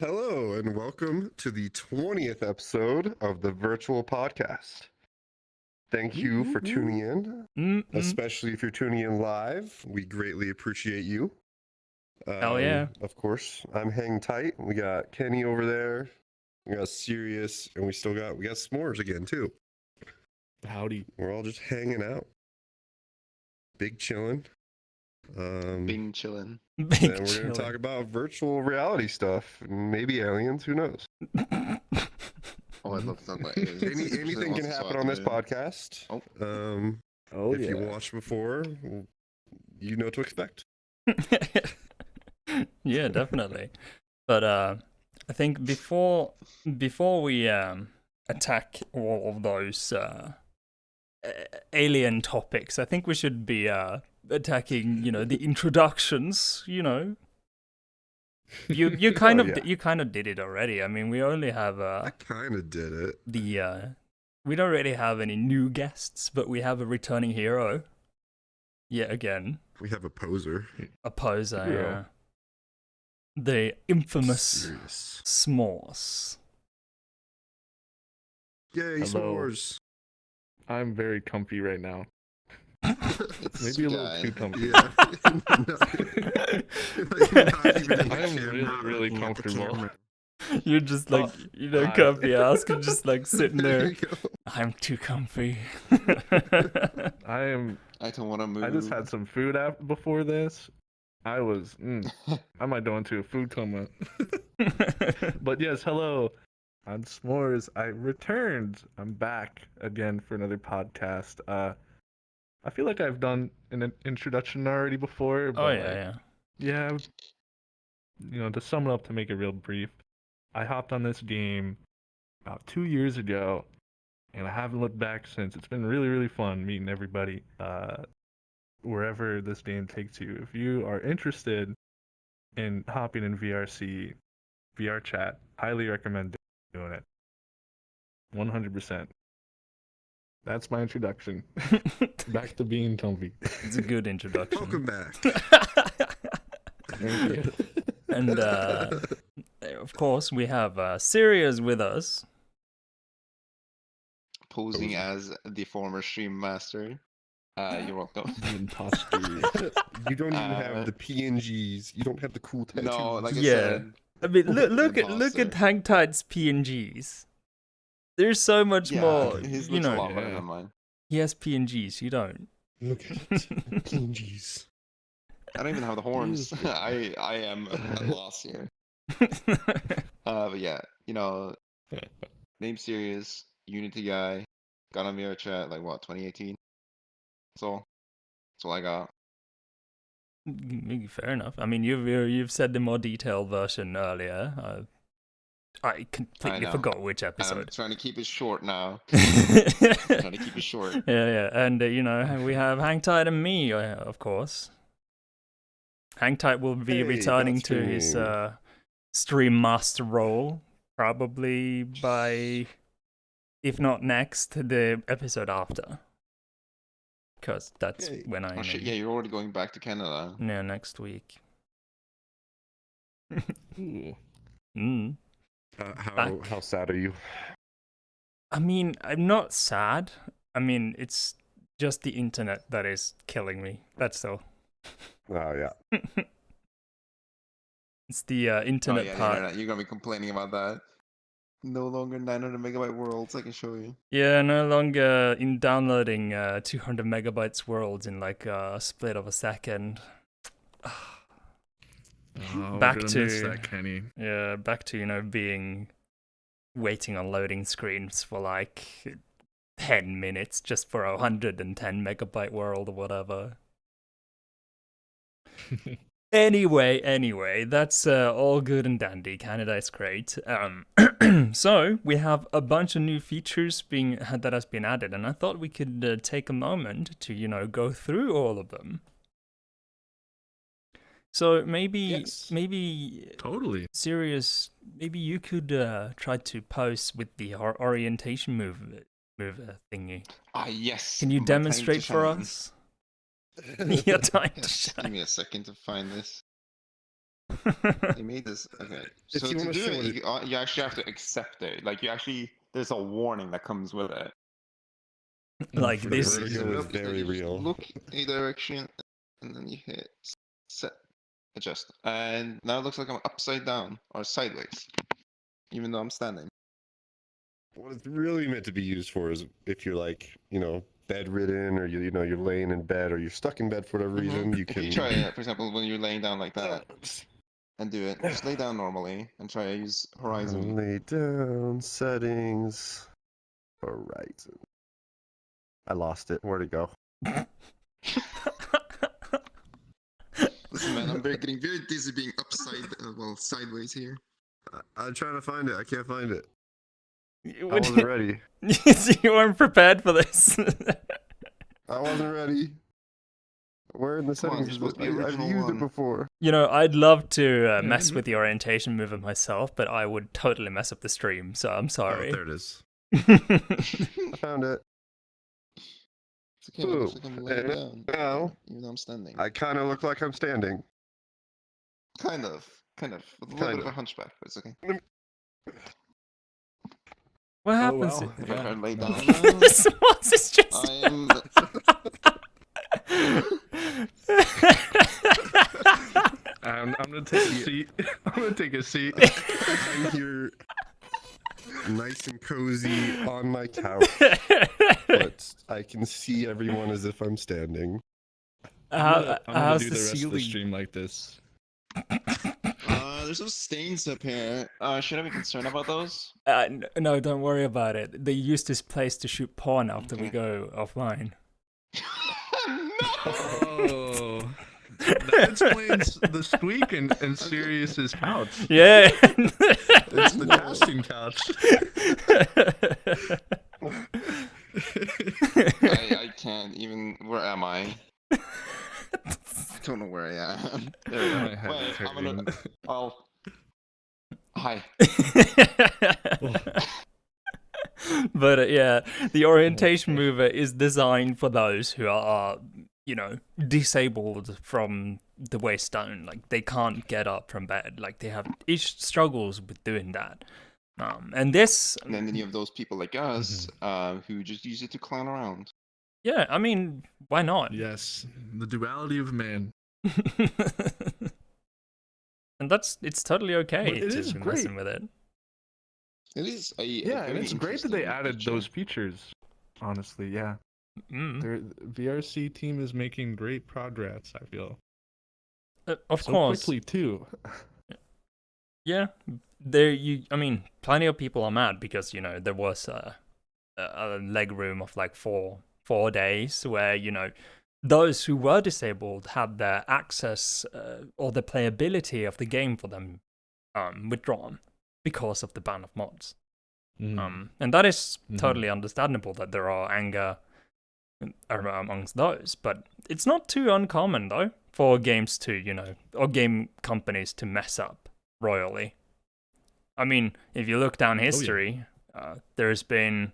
Hello, and welcome to the 20th episode of the virtual podcast. Thank you for tuning in, especially if you're tuning in live. We greatly appreciate you. Hell yeah. Of course, I'm hanging tight. We got Kenny over there. We got Sirius, and we got S'mores again, too. Howdy. We're all just hanging out. Big chillin'. Bing chillin'. And we're going to talk about virtual reality stuff. Maybe aliens, who knows? Oh, I'd love to talk about aliens. Anything can happen on this podcast. Oh, if you watched before, you know what to expect. Yeah, definitely. But I think before we attack all of those alien topics, I think we should be attacking, the introductions. You kind of you kind of did it already. I mean, we only have I kind of did it. We don't really have any new guests, but we have a returning hero. Yet again. We have a poser. A poser, yeah. The infamous S'mores. Yay, Hello. S'mores. I'm very comfy right now. Maybe a little too comfy. Yeah. I'm really comfortable. You're just like, comfy ass and just like sitting there. I'm too comfy. I don't want to move. I just had some food before this. I might go into a food coma. But yes, hello. I'm S'mores. I returned. I'm back again for another podcast. I feel like I've done an introduction already before. But yeah. To sum it up, to make it real brief, I hopped on this game about 2 years ago, and I haven't looked back since. It's been really, really fun meeting everybody wherever this game takes you. If you are interested in hopping in VRChat, highly recommend doing it. 100%. That's my introduction. Back to being comfy. It's a good introduction. Welcome back. Thank you. And of course, we have Sirius with us. Posing as the former stream master. You're welcome. The imposter. You don't even have the PNGs. You don't have the cool tattoos. No, like I said. I mean, look at Hang Tight's PNGs. There's so much more. His looks a lot better than mine. He has PNGs. You don't. Look at it. PNGs. I don't even have the horns. I am at loss here. But yeah, name Sirius, Unity guy, got on VRChat like 2018. That's all I got. Fair enough. I mean, you've said the more detailed version earlier. I completely forgot which episode. I'm trying to keep it short now. Yeah. And, we have Hang Tight and me, of course. Hang Tight will be returning to his stream master role, probably by, if not next, the episode after. Because that's when I... Oh shit, yeah, you're already going back to Canada. Yeah, next week. How sad are you? I mean, I'm not sad. I mean, it's just the internet that is killing me. That's all. Oh, yeah. It's the internet part. Internet. You're going to be complaining about that. No longer 900 megabyte worlds, I can show you. Yeah, no longer in downloading 200 megabytes worlds in like a split of a second. Back to that, Kenny. Yeah, back to being waiting on loading screens for like 10 minutes just for a 110 megabyte world or whatever. Anyway, that's all good and dandy. Canada is great. So we have a bunch of new features that has been added, and I thought we could take a moment to go through all of them. So maybe totally Sirius, maybe you could try to pose with the orientation move thingy. Yes. Can you demonstrate for us? Your time to shine. Give me a second to find this. They made this. Okay. If So you to wanna do show it, it- you actually have to accept it. Like there's a warning that comes with it. Like For this. the vertigo is Basically, very you just real. Look a direction, and then you hit set, adjust, and now it looks like I'm upside down or sideways, even though I'm standing. What it's really meant to be used for is if you're like, bedridden, or you're laying in bed, or you're stuck in bed for whatever reason, you If can. you try it, for example, when you're laying down like that, and do it, just lay down normally and try to use horizon. Lay down, settings, horizon. I lost it. Where'd it go? Listen, man, I'm getting very dizzy being sideways here. I'm trying to find it. I can't find it. You I wasn't ready. you weren't prepared for this. I wasn't ready. Where in the Come on, settings you're is supposed it? to be I've original used one. it before. I'd love to mess Mhm. with the orientation mover myself, but I would totally mess up the stream, so I'm Oh, sorry. there it is. I found it. It's okay, it looks like I'm laying Ooh, down, now even though I'm standing. I kind of look like I'm standing. Kind of, with a little Kind bit of a of. hunchback, but it's okay. What happens? wow. If I try to lay no. down now, This is just. I am. I'm gonna take a seat. I'm gonna take a seat. I'm here, nice and cozy on my couch, but I can see everyone as if I'm standing. I'm gonna how's do the the rest of the ceiling? stream like this. There's some stains up here. Should I be concerned about those? No, don't worry about it. They use this place to shoot porn after we Okay. go offline. No! Oh, that explains the squeak in Sirius'es couch. Yeah. It's the casting couch. I can't even. Where am I? I don't know where I am. There we My go. head Wait, is I'm gonna. hurting. I'll. Hi. But yeah, the orientation mover is designed for those who are, disabled from the waist down. Like they can't get up from bed. Like they have each struggles with doing that. And this, And then you have those people like us who just use it to clown around. yeah, I mean, why not? Yes, the duality of man. And it's totally okay But it to is be great. messing with it. It is Yeah, and it's great that they added those features. Honestly, yeah. Mm. Their VRC team is making great progress, I feel. Of So course. quickly too. Yeah, plenty of people are mad because there was a leg room of like four days where those who were disabled had their access or the playability of the game for them withdrawn because of the ban of mods. And that is totally understandable that there are anger amongst those, but it's not too uncommon though for games to or game companies to mess up royally. I mean, if you look down history, there's been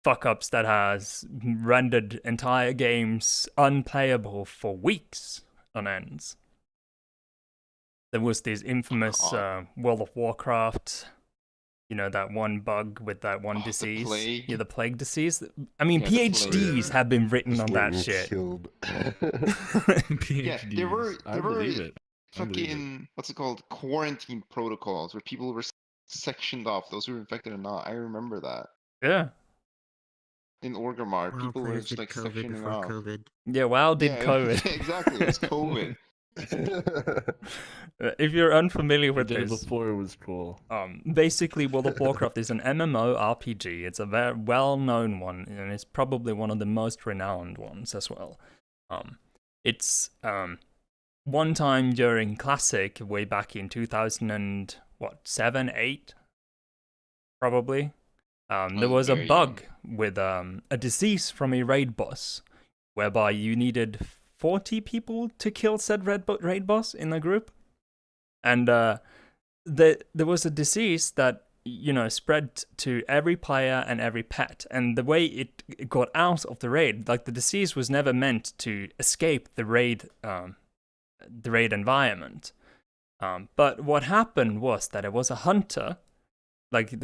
fuck-ups that has rendered entire games unplayable for weeks on ends. There was this infamous World of Warcraft, that one bug with that one disease. The plague. Yeah, the plague disease. I mean, Yeah, the PhDs plague. have been written Just on that getting shit. killed. Yeah, there were I believe it. I believe it. fucking what's it called? Quarantine protocols where people were sectioned off, those who were infected or not. I remember that. Yeah. In Orgrimmar, Well, people were players just did like COVID sectioning before off. COVID. Yeah, WoW did Yeah, COVID. exactly, it was COVID. If you're unfamiliar We with did it this, before it was cool. basically World of Warcraft is an MMO RPG. It's a very well-known one, and it's probably one of the most renowned ones as well. It's one time during Classic, way back in 2007, 8, probably. There was a very bug with a disease from a raid boss, whereby you needed 40 people to kill said raid boss in a group. And there was a disease that, spread to every player and every pet. And the way it got out of the raid, like the disease was never meant to escape the raid environment. But what happened was that it was a hunter,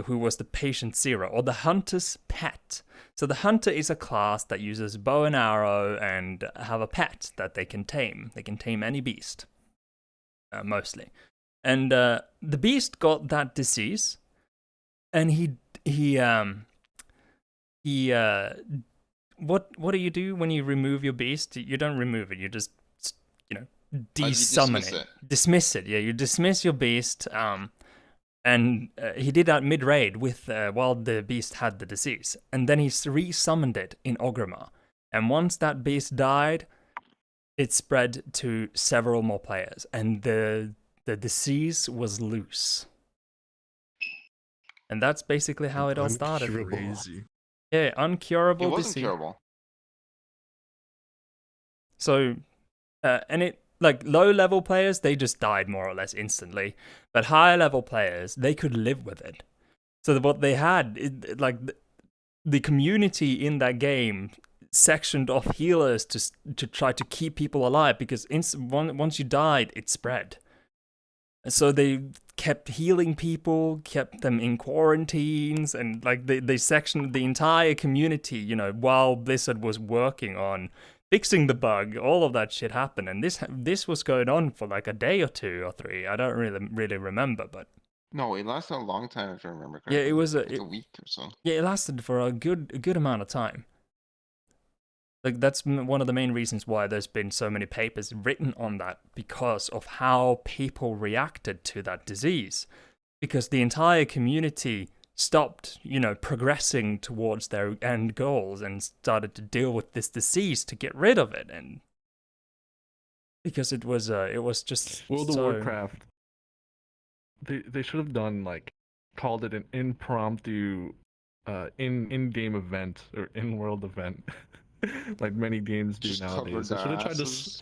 who was the patient zero, or the hunter's pet. So the hunter is a class that uses bow and arrow and have a pet that they can tame. They can tame any beast, mostly. And the beast got that disease, and what do you do when you remove your beast? You don't remove it. You just, desummon it. Dismiss it. Yeah, you dismiss your beast. And he did that mid-raid while the beast had the disease. And then he resummoned it in Orgrimmar. And once that beast died, it spread to several more players. And the disease was loose. And that's basically how it all started. Crazy. Yeah, uncurable It wasn't disease. curable. So, low-level players, they just died more or less instantly. But higher-level players, they could live with it. So what they had, the community in that game sectioned off healers to try to keep people alive, because once you died, it spread. So they kept healing people, kept them in quarantines, and they sectioned the entire community, while Blizzard was working on fixing the bug. All of that shit happened, and this was going on for a day or 2 or 3. I don't really remember, but No, it lasted a long time if I remember correctly. yeah, it was a week or so. Yeah, it lasted for a good amount of time. That's one of the main reasons why there's been so many papers written on that, because of how people reacted to that disease. Because the entire community stopped, progressing towards their end goals and started to deal with this disease to get rid of it. And because it was just World of Warcraft, they should have done called it an impromptu in-game event or in-world event. Like many games do Just nowadays. covered They should have tried to. asses.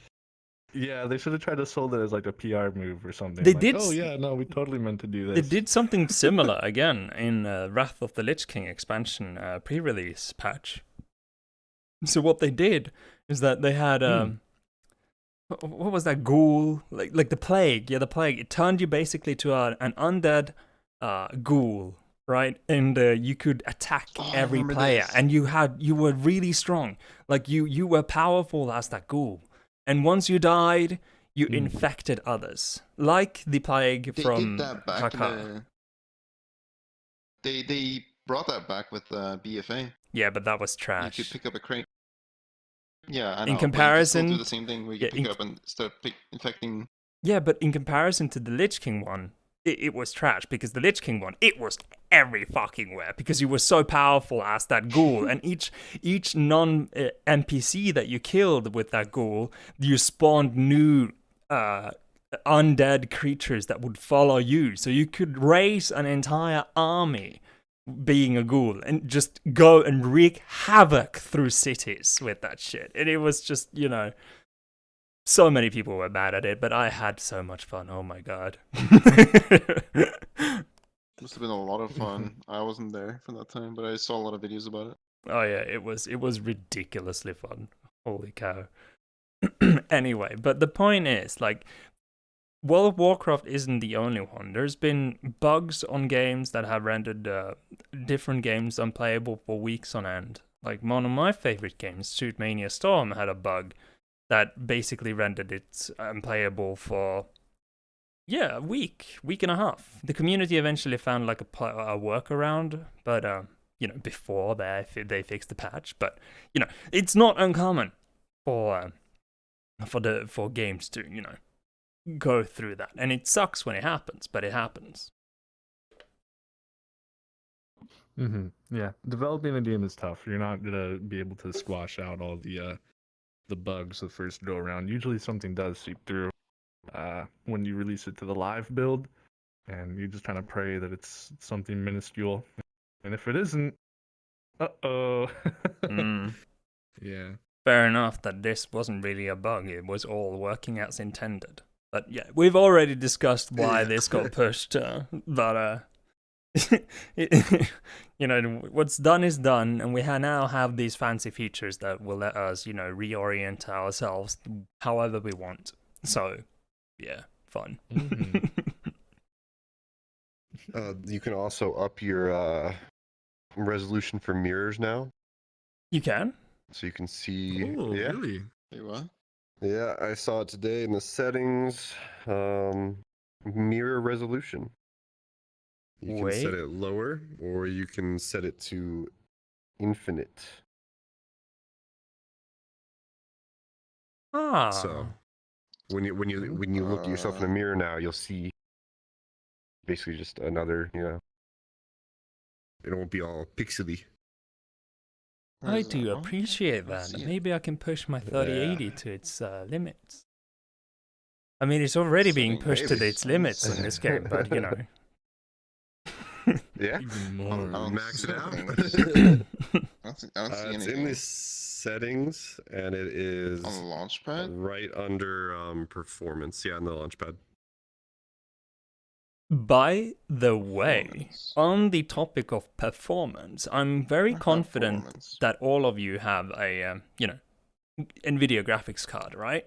Yeah, they should have tried to sold it as a PR move or something. They did Oh yeah, no, we totally meant to do this. They did something similar again in Wrath of the Lich King expansion pre-release patch. So what they did is that they had what was that ghoul? Like the plague? Yeah, the plague. It turned you basically to an undead ghoul. Right, and you could attack every player, and you were really strong. You were powerful as that ghoul, and once you died, you infected others, like the plague from They did that back Kaka. They brought that back with BFA. Yeah, but that was You trash. could pick up a crate. Yeah, I know. In but comparison, you could still do the same thing where you pick up and start infecting. Yeah, but in comparison to the Lich King one, it was trash, because the Lich King one, it was every fucking where, because you were so powerful as that ghoul, and each non-NPC that you killed with that ghoul, you spawned new undead creatures that would follow you, so you could raise an entire army being a ghoul and just go and wreak havoc through cities with that shit. And it was just, so many people were mad at it, but I had so much fun. Oh my god. Must have been a lot of fun. I wasn't there for that time, but I saw a lot of videos about it. Oh yeah, it was ridiculously fun. Holy cow. Anyway, but the point is, World of Warcraft isn't the only one. There's been bugs on games that have rendered different games unplayable for weeks on end. Like one of my favorite games, Suit Mania Storm, had a bug that basically rendered it unplayable for a week and a half. The community eventually found a workaround, but before they fixed the patch. But it's not uncommon for games to go through that, and it sucks when it happens, but it happens. Yeah, developing a game is tough. You're not gonna be able to squash out all the bugs the first go around. Usually something does seep through when you release it to the live build, and you just kind of pray that it's something minuscule. And if it isn't, yeah. Fair enough that this wasn't really a bug. It was all working as intended. But yeah, we've already discussed why this got pushed. But what's done is done, and we now have these fancy features that will let us, reorient ourselves however we want. So, yeah, fun. You can also up your resolution for mirrors now, You can? so you can see. Oh, yeah, really? Wait, what? yeah. I saw it today in the settings. Mirror resolution. You can set Wait. it lower, or you can set it to infinite. Ah. So when you look at yourself in the mirror now, you'll see basically just another, it won't be all pixely. Where I is do that? appreciate I don't that. see it. Maybe I can push my Yeah. 3080 to its limits. I mean, it's already being Setting pushed to maybe. its limits in this game, but you know. Yeah. Even I more. don't Max see it out. anything. I don't see It's anything. in the settings, and it is On the launchpad? right under performance. Yeah, on the launchpad. By the way, Performance. on the topic of performance, I'm very confident Performance. that all of you have a, NVIDIA graphics card, right?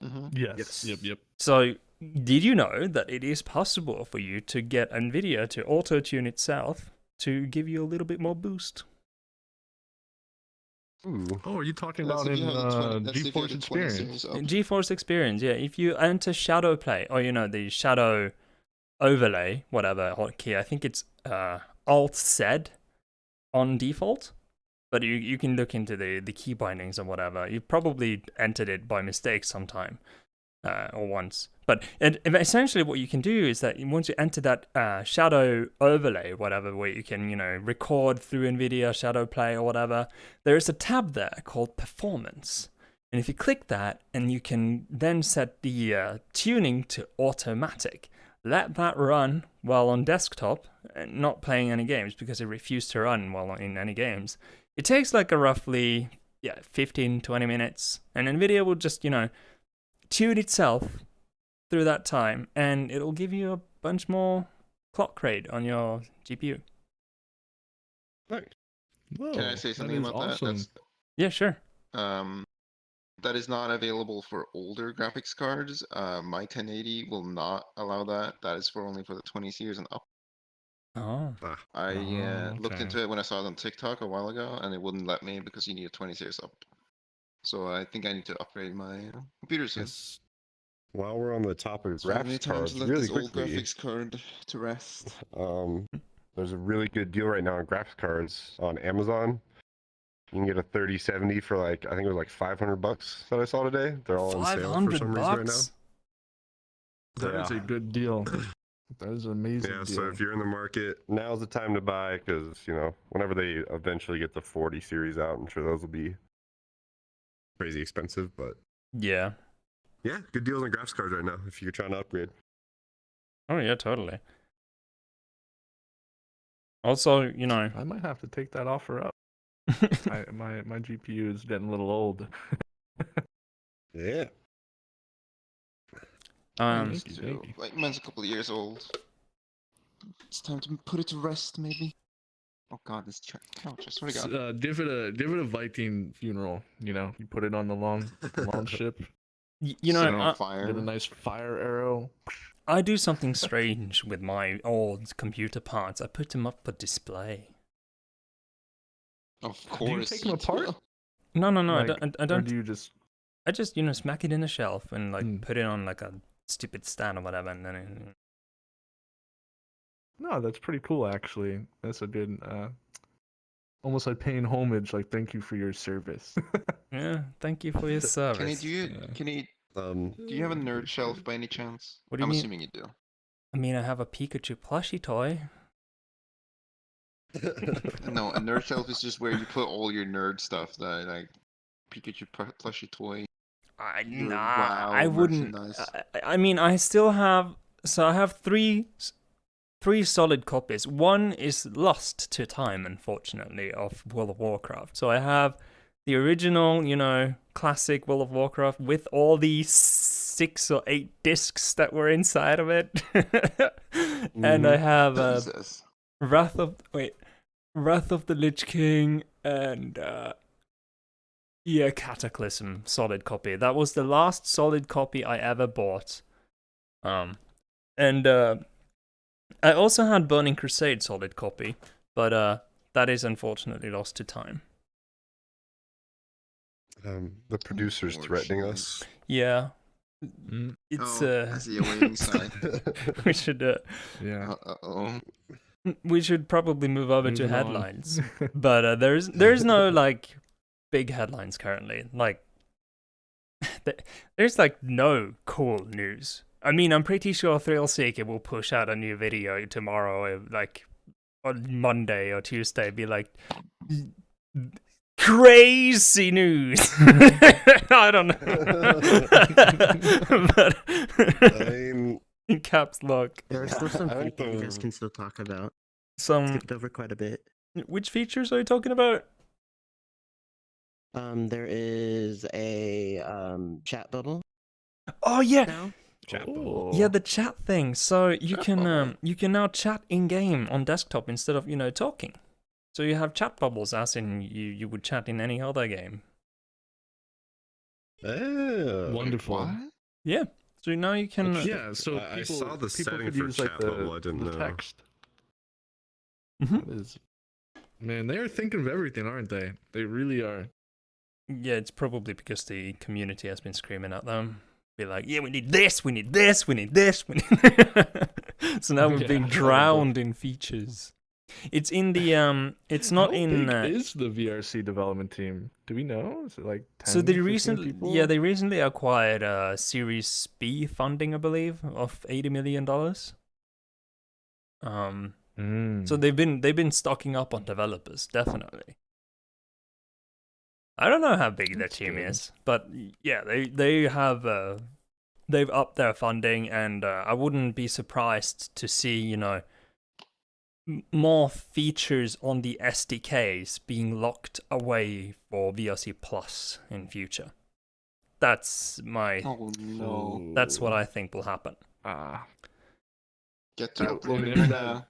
Mhm. Yes. Yes. Yep. So, did you know that it is possible for you to get NVIDIA to auto-tune itself to give you a little bit more boost? Ooh. Oh, are you talking That's about if in you have the 20 that's if you have GeForce the 20 Experience? series up. GeForce Experience, yeah. If you enter Shadow Play, or the Shadow Overlay, whatever hotkey, I think it's Alt-Z on default. But you can look into the key bindings or whatever. You probably entered it by mistake sometime or once. But essentially what you can do is that once you enter that shadow overlay, whatever, where you can, record through NVIDIA Shadow Play or whatever, there is a tab there called Performance. And if you click that, and you can then set the tuning to automatic, let that run while on desktop, and not playing any games because it refused to run while in any games. It takes like a roughly 15-20 minutes, and NVIDIA will just tune itself through that time, and it'll give you a bunch more clock rate on your GPU. Nice. Whoa, Can I say that something is about awesome. that? Yeah, sure. That is not available for older graphics cards. My 1080 will not allow that. That is only for the 20 series and up. Oh, Ah. I looked okay. into it when I saw it on TikTok a while ago, and it wouldn't let me because you need a 20 series up. So I think I need to upgrade my computer soon. Yes. While we're on the topic of It's finally graphics time cards, to let really this old quickly, graphics card to rest. there's a really good deal right now on graphics cards on Amazon. You can get a 3070 for I think it was like $500 that I saw today. They're all on sale for some reason right now. $500? That is a good deal. That is an amazing Yeah, deal. so if you're in the market, now's the time to buy because, whenever they eventually get the 40 series out, I'm sure those will be crazy expensive. But Yeah. yeah, good deals on graphics cards right now if you're trying to upgrade. Oh yeah, totally. Also, I might have to take that offer up. My GPU is getting a little old. Yeah. Mine's Thank you, too. thank you. Like mine's a couple of years old. It's time to put it to rest, maybe. Oh god, this couch! I swear to God. Give it a Viking funeral. You put it on the long ship. Set it on I, fire. Get a nice fire arrow. I do something strange with my old computer parts. I put them up for display. Of Do course. you take them apart? No, Like, I Or don't. do you just? I just smack it in a shelf and Mm. put it on like a stupid stand or whatever, and then No, that's pretty cool actually. That's a good. Almost like paying homage. Like thank you for your service. yeah. Thank you for your service. Kenny, do you Yeah. Kenny, do you have a nerd shelf by any chance? What do you I'm mean? assuming you do. I mean, I have a Pikachu plushie toy. No, a nerd shelf is just where you put all your nerd stuff. That like Pikachu plushie toy. Your WoW I wouldn't. merchandise. I mean, I still have. So I have three solid copies. One is lost to time, unfortunately, of World of Warcraft. So I have the original, classic World of Warcraft with all the 6 or 8 discs that were inside of it, and I have Jesus. Wrath of the Lich King and Yeah, Cataclysm solid copy. That was the last solid copy I ever bought. And I also had Burning Crusade solid copy, but that is unfortunately lost to time. The producer's threatening us. Yeah. It's It's I see a waiting sign. we should Yeah. Uh-oh. we should probably move over to Moving on. headlines. But there's no like big headlines currently. Like there's like no cool news. I mean, I'm pretty sure Thrillseeker will push out a new video tomorrow, like on Monday or Tuesday, be like crazy news. I don't know. But I mean, in caps lock. There are still some I like features you guys the- can still talk about. Some Skipped over quite a bit. which features are you talking about? There is a chat bubble Oh yeah. now. Yeah, the chat thing. So you Chat can bubble. you can now chat in game on desktop instead of talking. So you have chat bubbles, as in you would chat in any other game. oh. Wonderful. What? Yeah. So now you can. Yeah, so I people, saw the people setting could for use like chat the, bubble, I didn't the know. text. Mhm. That is, man, they are thinking of everything, aren't they? They really are. Yeah, it's probably because the community has been screaming at them. Be like, yeah, we need this, we need this, we need this, we need. So now we're Yeah, being probably. drowned in features. It's in the It's not How in. big is the VRC development team? Do we know? Is it like 10, So they 15 recently, people? yeah, they recently acquired Series B funding, I believe, of $80 million. So they've been stocking up on developers, definitely. I don't know how big their That's team good. is, but yeah, they have they've upped their funding, and I wouldn't be surprised to see more features on the SDKs being locked away for VRC Plus in future. That's my. Oh no. That's what I think will happen. Get to Well, upload if it that- now.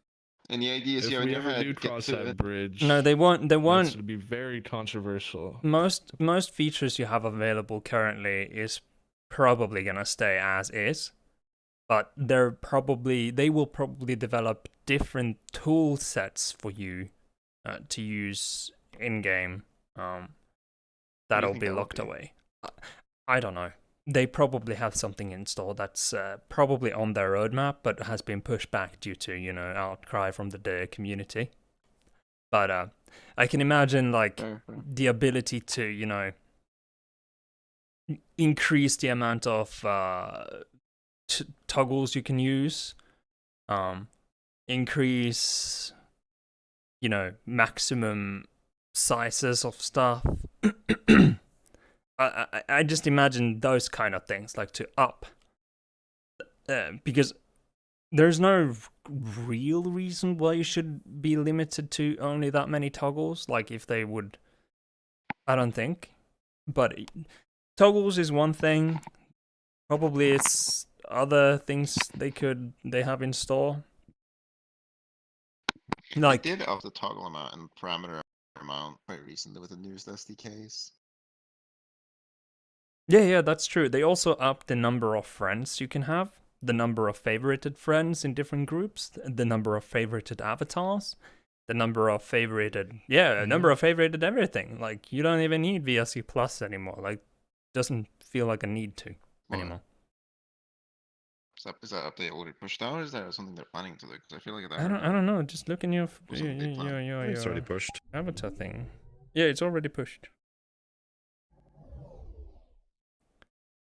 Any ideas If here in we your ever head? do Get cross to that it. bridge, No, they won't. They This won't. would be very controversial. Most features you have available currently is probably gonna stay as is, but they will probably develop different tool sets for you to use in game. That'll think be that would locked be? away. I don't know. They probably have something in store that's probably on their roadmap, but has been pushed back due to outcry from the community. But I can imagine like Fair, fair. the ability to increase the amount of toggles you can use, increase maximum sizes of stuff. I just imagine those kind of things, like to up, because there's no real reason why you should be limited to only that many toggles. Like if they would, I don't think. But toggles is one thing. Probably it's other things they have in store. Like They did up the toggle amount and parameter amount quite recently with the newest SDKs. yeah, that's true. They also upped the number of friends you can have, the number of favorited friends in different groups, the number of favorited avatars, the number of favorited, number of favorited everything. Like you don't even need VRC Plus anymore. Like doesn't feel like a need to What? anymore. Is that update already pushed out, or is that something they're planning to do? Because I feel like I don't know. Just look in your Wasn't a big plan. It's already pushed. avatar thing. Yeah, it's already pushed.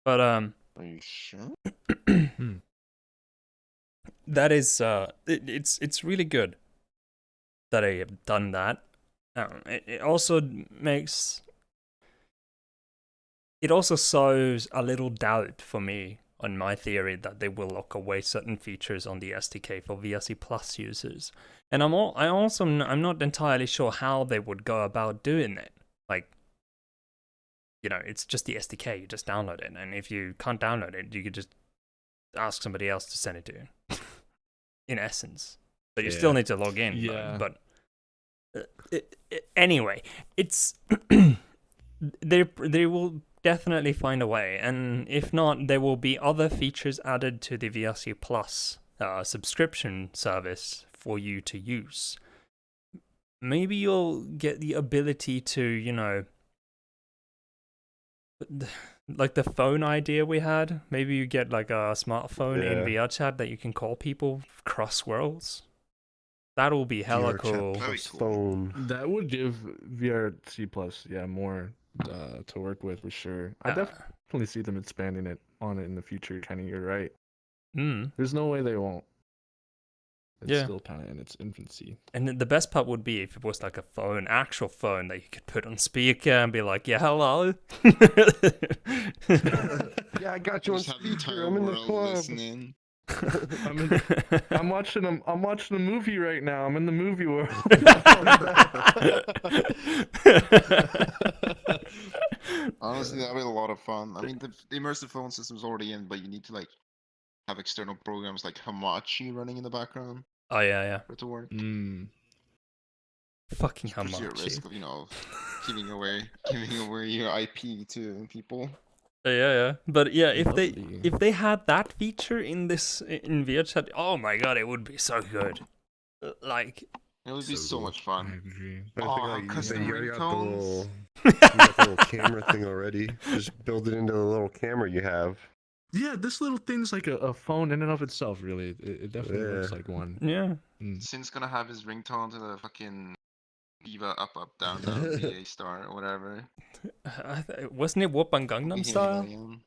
But Are you sure? that is it's really good that I have done that. It also sows a little doubt for me on my theory that they will lock away certain features on the SDK for VRC Plus users. And I'm not entirely sure how they would go about doing it. Like, it's just the SDK, you just download it, and if you can't download it, you could just ask somebody else to send it to you. In essence. But you still need to log in. Yeah. But anyway, it's they will definitely find a way, and if not, there will be other features added to the VRC Plus subscription service for you to use. Maybe you'll get the ability to, you know, like the phone idea we had. Maybe you get like a smartphone in VRChat that you can call people cross worlds. That'll be hella VRChat cool. plus phone. That would give VRC Plus, more to work with for sure. I definitely see them expanding it in the future. Kenny, you're right. There's no way they won't. It's still kind of in its infancy. And the best part would be if it was like a phone, actual phone that you could put on speaker and be like, "Yeah, hello." Yeah, I got you on Just have the speaker. entire I'm in the world club. listening. I'm watching a movie right now. I'm in the movie world. Honestly, that'd be a lot of fun. I mean, the immersive phone system's already in, but you need to like have external programs like Hamachi running in the background Oh yeah. for it to work. Fucking Puts you at risk Hamachi. of, giving away your IP to people. Yeah. But yeah, Lovely. if they had that feature in VRChat, oh my god, it would be so good. Like, It would be So so cool. much I fun. agree. But I Oh, think like you custom said, you already got the ringtones. little, you got the little camera thing already. Just build it into the little camera you have. Yeah, this little thing's like a phone in and of itself. Really, it definitely looks Yeah. like one. yeah. Sin's gonna have his ringtone to the fucking Diva up down VA star or whatever. Wasn't it Whoop on We'll Gangnam be Style? hearing William.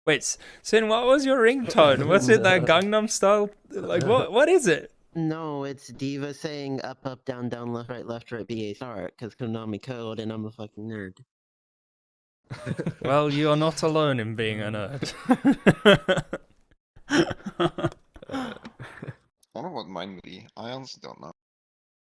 Wait, Sin, what was your ringtone? Was it that Gangnam Style? Like, what is it? No, it's Diva saying up, down, left, right, BA start, because Konami code and I'm a fucking nerd. Well, you are not alone in being a nerd. I wonder what mine would be. I honestly don't know.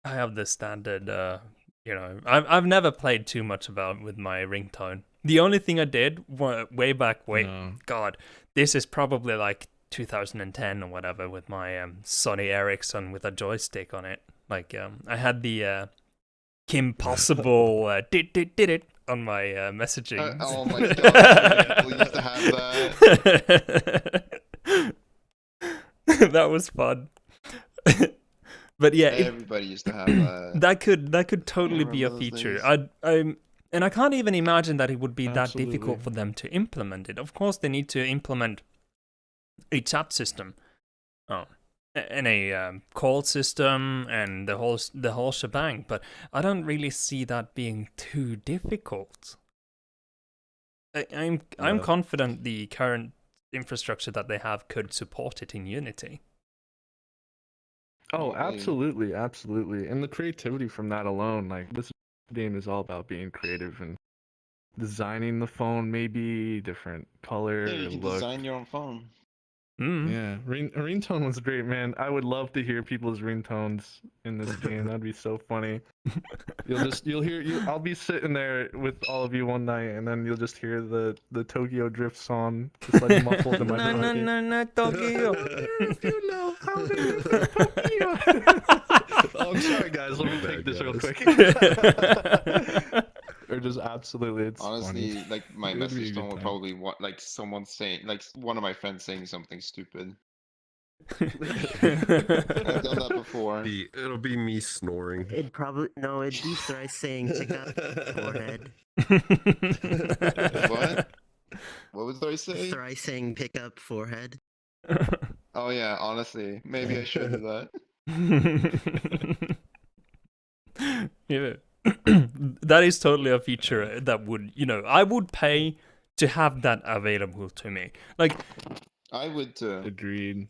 I have the standard, I've never played too much with my ringtone. The only thing I did way back, No. God, this is probably like 2010 or whatever with my Sony Ericsson with a joystick on it. Like, I had the Kim Possible did it on my messaging. Oh my god, people used to have that. That was fun. But yeah, Everybody used to have that. that could totally be a remember those feature. And I can't even imagine that it would be that Absolutely. difficult for them to implement it. Of course, they need to implement a chat system, and a call system, and the whole shebang. But I don't really see that being too difficult. I'm Yeah. confident the current infrastructure that they have could support it in Unity. Oh, Probably. absolutely. And the creativity from that alone, like this game is all about being creative and designing the phone, maybe different color, Yeah, you can look. design your own phone. Yeah, ringtone was great, man. I would love to hear people's ringtones in this game. That'd be so funny. I'll be sitting there with all of you one night, and then you'll just hear the Tokyo Drift song, just like muffled in my pocket. No, Tokyo. If you know how to use Tokyo. Oh, I'm sorry, guys. Let me take this real quick. Or just absolutely, it's Honestly, funny. like my It would be a message good tone would time. probably like someone saying, like one of my friends saying something stupid. I've done that before. It'll be me snoring. It'd be thrice saying pick up forehead. What? What was I say? Thrice saying pick up forehead. Oh yeah, honestly, maybe I should do that. Yeah. That is totally a feature that would, I would pay to have that available to me. Like, I would too. Agreed.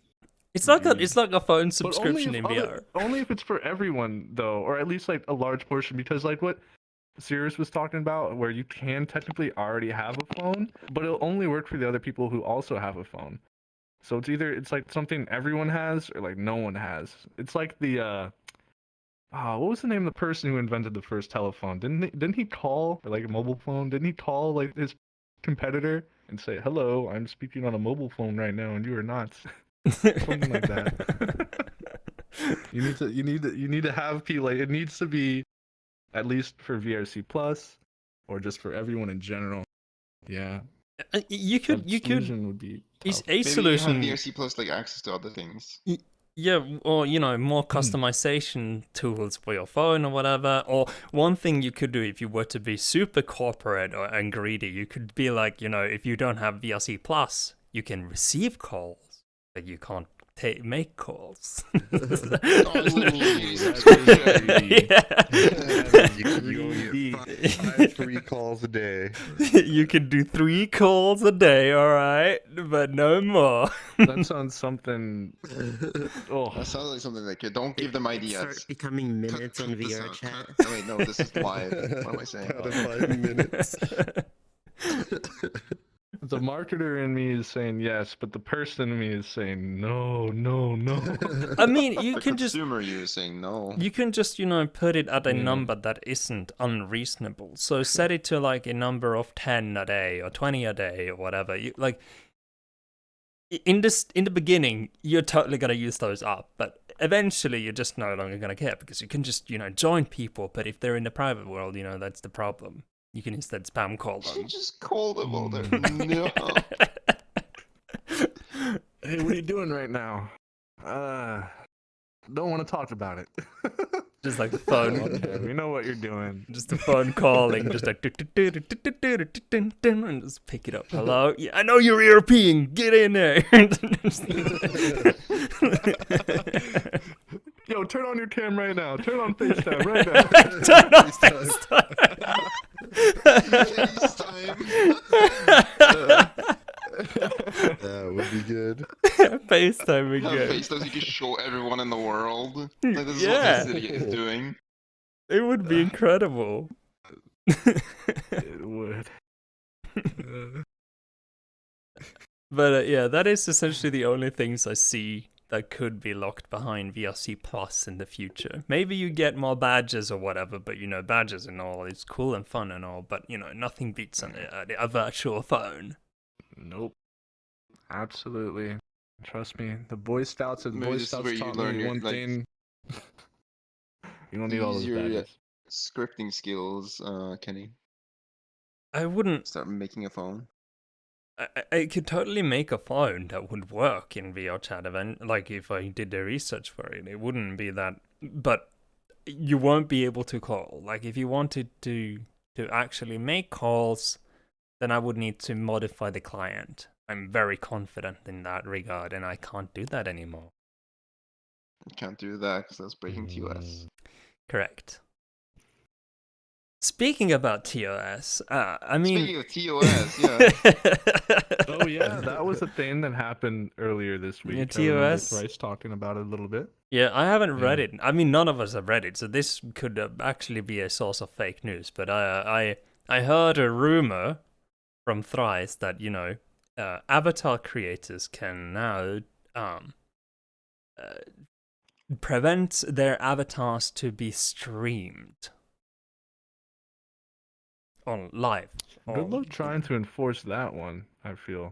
it's like Agreed. a phone But subscription in VR. Only if it's for everyone, though, or at least like a large portion, because like what Sirius was talking about, where you can technically already have a phone, but it'll only work for the other people who also have a phone. So it's like something everyone has or like no one has. It's like the what was the name of the person who invented the first telephone? Didn't he call, or like a mobile phone? Didn't he call like his competitor and say, "Hello, I'm speaking on a mobile phone right now, and you are not." Something like that. You need to have people, like, it needs to be, at least for VRC Plus, or just for everyone in general. Yeah, You could solution would be is tough. a Maybe solution. you have VRC Plus like access to other things. Yeah, or more customization tools for your phone or whatever. Or one thing you could do if you were to be super corporate and greedy, you could be like, if you don't have VRC Plus, you can receive calls, but you can't make calls. You only get 5 free calls a day. You can do 3 calls a day, all right, but no more. That sounds something. Oh, That sounds like something like don't give them ideas. Start becoming minutes on Cut this out. VRChat. Oh, wait, no, this is live. What am I saying? Out of 5 minutes. the marketer in me is saying yes, but the person in me is saying no. I mean, you The can just consumer you is saying no. put it at a number that isn't unreasonable. So set it to like a number of 10 a day or 20 a day or whatever. In the beginning, you're totally gonna use those up, but eventually you're just no longer gonna care because you can just join people. But if they're in the private world, that's the problem. You can instead spam call You them. just call them all there. No. Hey, what are you doing right now? Don't want to talk about it. Just like the phone. Okay, we know what you're doing. Just the phone calling, just like and just pick it up. Hello, yeah, I know you're European. Get in there. Yo, turn on your cam right now. Turn on FaceTime right now. Turn on FaceTime. That would be good. FaceTime again. FaceTime, you can show everyone in the world. Like, this is what Yeah. this idiot is doing. It would be incredible. It would. But yeah, that is essentially the only things I see that could be locked behind VRC Plus in the future. Maybe you get more badges or whatever, but badges and all, it's cool and fun and all, but nothing beats a virtual phone. Nope. Absolutely. Trust me. The Boy Scouts and Maybe Boy this is Scouts where you taught learn me your, one like, thing. You don't need all those use your badges. scripting skills, Kenny. I wouldn't. Start making a phone. I could totally make a phone that would work in VRChat event. Like if I did the research for it, it wouldn't be that. But you won't be able to call. Like if you wanted to actually make calls, then I would need to modify the client. I'm very confident in that regard, and I can't do that anymore. You can't do that because that's breaking TOS. Correct. Speaking about TOS, I mean... Speaking of TOS, yeah. Oh yeah, that was a thing that happened earlier this week. Yeah, I remember TOS. Thrice talking about it a little bit. Yeah, I haven't read it. I mean, none of us have read it, so this could actually be a source of fake news. But I heard a rumor from Thrice that avatar creators can now prevent their avatars to be streamed on live. Good luck trying to enforce that one, I feel.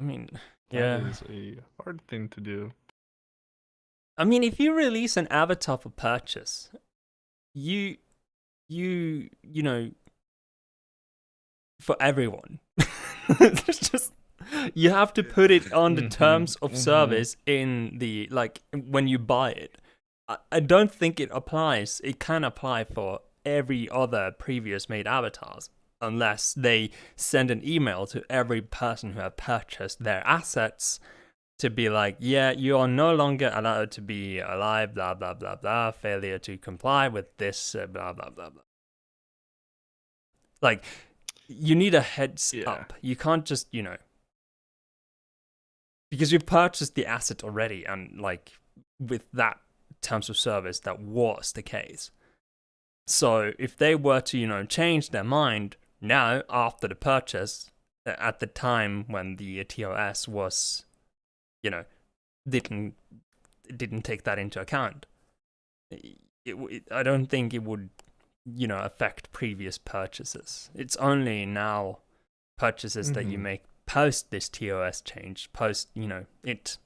I mean, That yeah. is a hard thing to do. I mean, if you release an avatar for purchase, you know, for everyone, it's just you have to put it on the terms of service in the when you buy it. I don't think it applies. It can apply for every other previous made avatars, unless they send an email to every person who have purchased their assets to be like, yeah, you are no longer allowed to be alive, blah, blah, blah, blah, failure to comply with this, blah, blah, blah, blah. Like, you need a heads up. You can't just, because you've purchased the asset already, and with that terms of service, that was the case. So if they were to, change their mind now after the purchase, at the time when the TOS was, didn't take that into account, I don't think it would, affect previous purchases. It's only now purchases that you make post this TOS change, post, it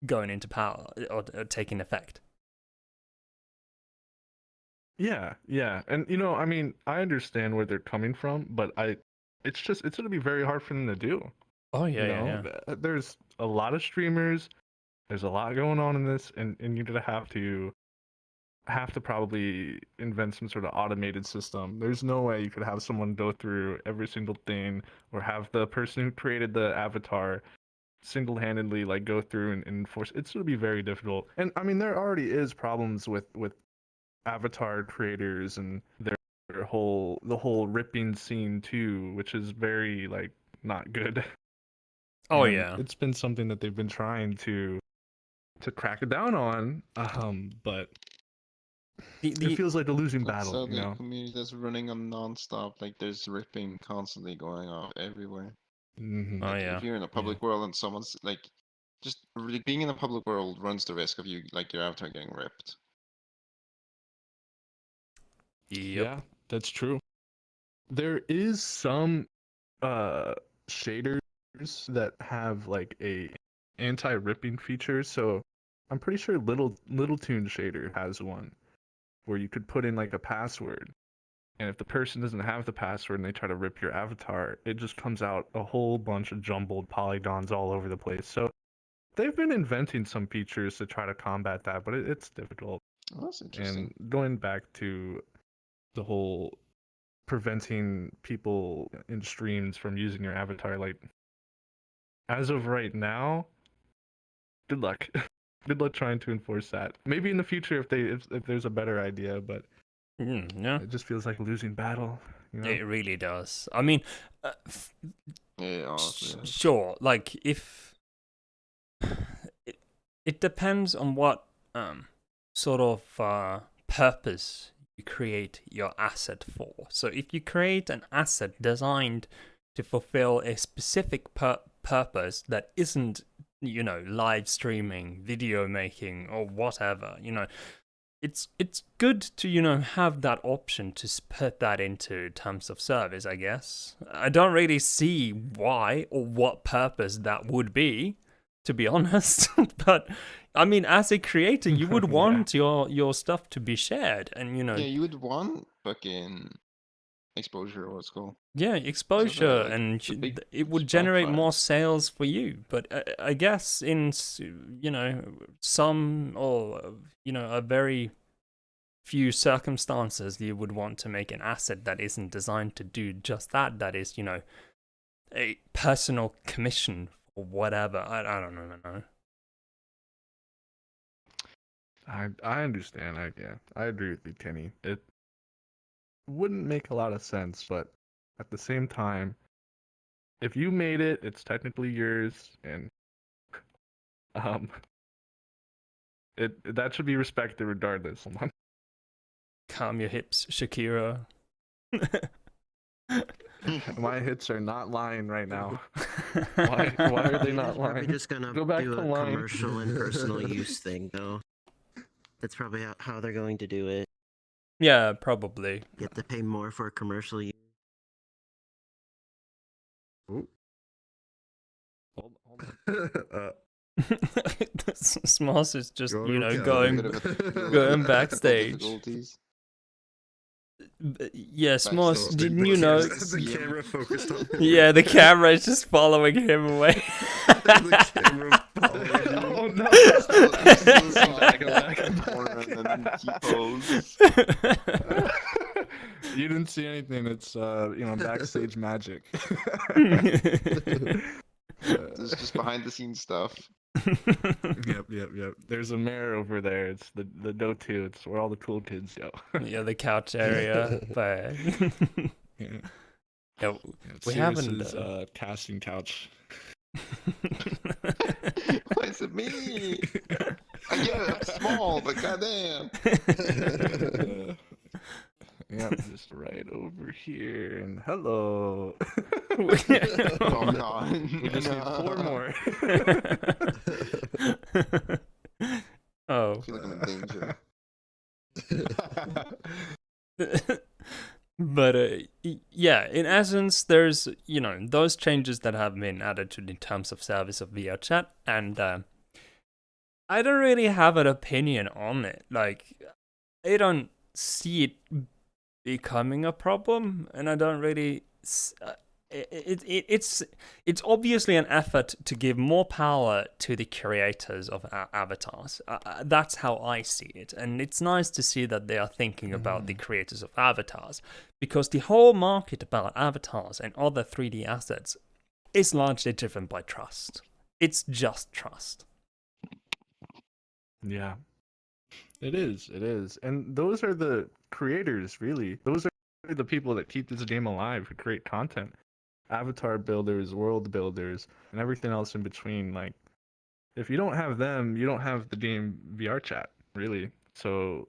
going into power or taking effect. Yeah, yeah. And I mean, I understand where they're coming from, but it's gonna be very hard for them to do. Oh yeah. There's a lot of streamers, there's a lot going on in this, and you're gonna have to probably invent some sort of automated system. There's no way you could have someone go through every single thing, or have the person who created the avatar single-handedly like go through and enforce. It's gonna be very difficult. And I mean, there already is problems with avatar creators and the whole ripping scene too, which is very like not good. Oh And yeah. it's been something that they've been trying to crack down on, but it feels like a losing That's battle, how the community that's running on non-stop. Like there's ripping constantly going on everywhere. Mhm. Oh Like, yeah. if you're in a public world and someone's like, just really being in a public world runs the risk of you like your avatar getting ripped. Yep. Yeah, that's true. There is some shaders that have like a anti-ripping feature, so I'm pretty sure Little Toon shader has one where you could put in like a password, and if the person doesn't have the password and they try to rip your avatar, it just comes out a whole bunch of jumbled polygons all over the place. So they've been inventing some features to try to combat that, but it's difficult. Oh, that's interesting. And going back to the whole preventing people in streams from using your avatar, like as of right now, good luck. Good luck trying to enforce that. Maybe in the future if there's a better idea, but Yeah. it just feels like a losing battle. It really does. I mean, Yeah, honestly, yeah. sure. Like if it depends on what sort of purpose you create your asset for. So if you create an asset designed to fulfill a specific purpose that isn't, live streaming, video making, or whatever, it's good to, have that option to put that into terms of service, I guess. I don't really see why or what purpose that would be, to be honest. But I mean, as a creator, you would want your stuff to be shared, and Yeah, you would want fucking exposure, or what's called. yeah, exposure, like, and the big it would generate backfire. more sales for you. But I guess in some, or a very few circumstances, you would want to make an asset that isn't designed to do just that. That is, a personal commission or whatever. I don't know. I understand. I agree with you, Kenny. It wouldn't make a lot of sense, but at the same time, if you made it, it's technically yours, and that should be respected regardless. Calm your hips, Shakira. My hits are not lying right now. Why are they not Probably lying? just gonna Go back do to a line. commercial and personal use thing, though. That's probably how they're going to do it. Yeah, probably. You have to pay more for commercial use. Hold on. Smores'es is just, Going going backstage. Difficulties. Yeah, Smores'es, Backstage. didn't you know? The camera focused on him. Yeah, the camera is just following him away. The camera following him. Oh no! You didn't see anything. It's backstage magic. This is just behind the scenes stuff. Yep. There's a mirror over there. It's the go-to. It's where all the cool kids go. Yeah, the couch area. But Yeah, we haven't. Sirius'es, casting couch. Why is it me? I get it, I'm small, but goddamn. Yeah, just right over here. And hello. Oh god. We just need 4 more. Oh. I feel like I'm in danger. But yeah, in essence, there's those changes that have been added to the terms of service of VRChat, and I don't really have an opinion on it. Like, I don't see it becoming a problem, and I don't really. It's obviously an effort to give more power to the creators of avatars. That's how I see it, and it's nice to see that they are thinking about the creators of avatars, because the whole market about avatars and other 3D assets is largely driven by trust. It's just trust. Yeah. It is, and those are the creators, really. Those are the people that keep this game alive, who create content. Avatar builders, world builders, and everything else in between. Like, if you don't have them, you don't have the game VRChat, really. So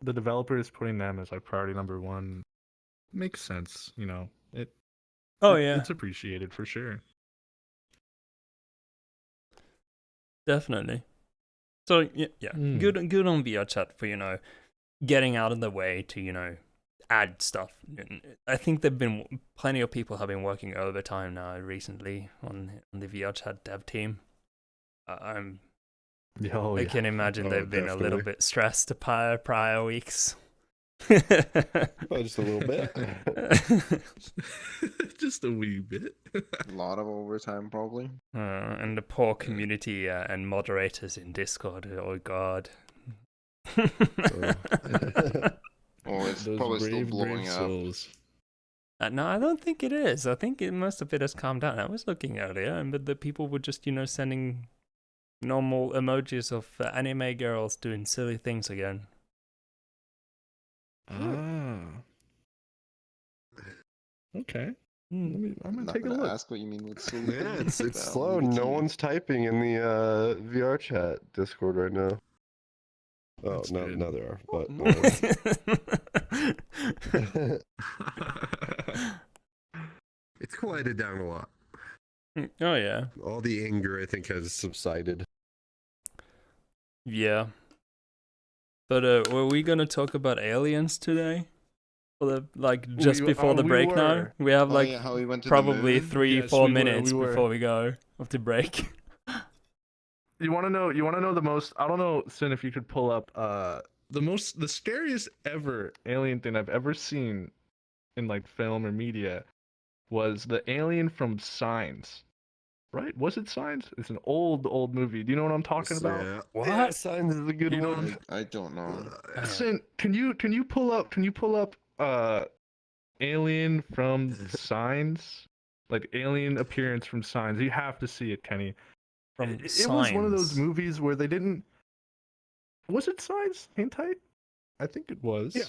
the developers putting them as like priority number one makes sense, you know. It's appreciated for sure. Definitely. So yeah, good on VRChat for, you know, getting out of the way to, you know, add stuff. I think plenty of people have been working overtime now recently on the VRChat dev team. I can imagine they've been a little bit stressed the prior weeks. Just a little bit. Just a wee bit. A lot of overtime, probably. And the poor community and moderators in Discord. Oh God. Oh, it's Those probably still brave blowing up. souls. No, I don't think it is. I think most of it has calmed down. I was looking earlier, but the people were just, you know, sending normal emojis of anime girls doing silly things again. Okay. Mm. I'm I'm gonna not take a gonna look. ask what you mean with silly Yeah, things. it's I'll slow. leave it to No you. one's typing in the VRChat Discord right now. Oh, That's no, good. no, there are. But it's quieted down a lot. Oh yeah. All the anger, I think, has subsided. Yeah. But were we gonna talk about aliens today? Just before the we break now? were. We have Oh, like yeah, how we went to probably the moon? 3-4 Yes, we were, minutes we were. before we go of the break. You want to know the most? I don't know, Sin, if you could pull up the scariest ever alien thing I've ever seen in like film or media was the alien from Signs. Right? Was it Signs? It's an old movie. Do you know what I'm talking about? Yeah. What? Yeah, Signs is a good You know one. I don't know. Sin, can you pull up alien from Signs? Like alien appearance from Signs. You have to see it, Kenny. It was one of those Signs. movies where they didn't. Was it Signs? Hang tight. I think it was. Yeah.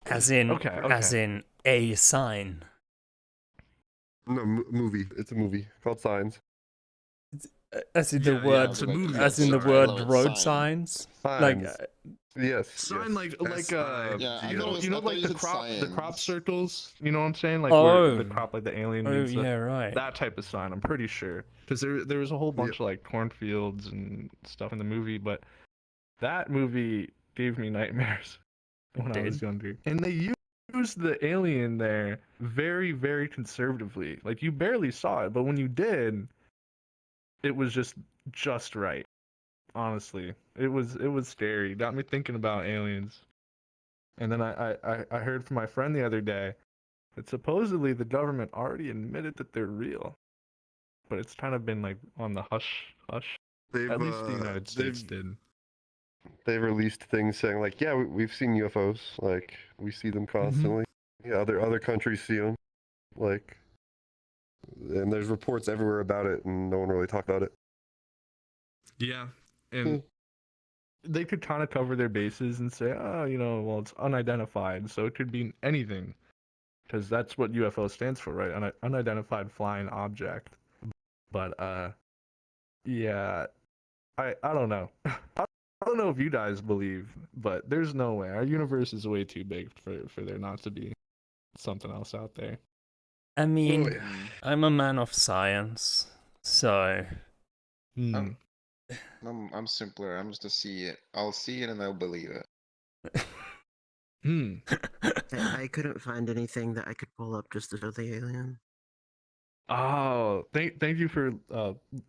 As in Okay. a sign. No, movie. It's a movie called Signs. As in Yeah, the word it's a movie. as in the Sorry, word I thought road it's signs. Signs. Like Yes. Sign yes. like Yeah, I thought it was- I thought like you the said crop signs. circles. You know what I'm saying? Like Oh. where the crop, like the alien. oh means yeah, right. that type of sign. I'm pretty sure because there was a whole bunch of like cornfields and stuff in the movie, but that movie gave me nightmares when I was younger. And they used the alien there very, very conservatively. Like you barely saw it, but when you did, it was just right. Honestly, it was scary. Got me thinking about aliens. And then I heard from my friend the other day that supposedly the government already admitted that they're real, but it's kind of been like on the hush. At least the United States did. They've released things saying like, yeah, we've seen UFOs. Like we see them constantly. Yeah, other countries see them. Like, and there's reports everywhere about it, and no one really talked about it. Yeah, and they could kind of cover their bases and say, oh, you know, well, it's unidentified, so it could be anything, because that's what UFO stands for, right? Unidentified flying object. But yeah, I don't know. I don't know if you guys believe, but there's no way. Our universe is way too big for there not to be something else out there. I mean, Oh, yeah. I'm a man of science, so I'm simpler. I'm just to see it. I'll see it and I'll believe it. I couldn't find anything that I could pull up just to show the alien. Oh, thank you for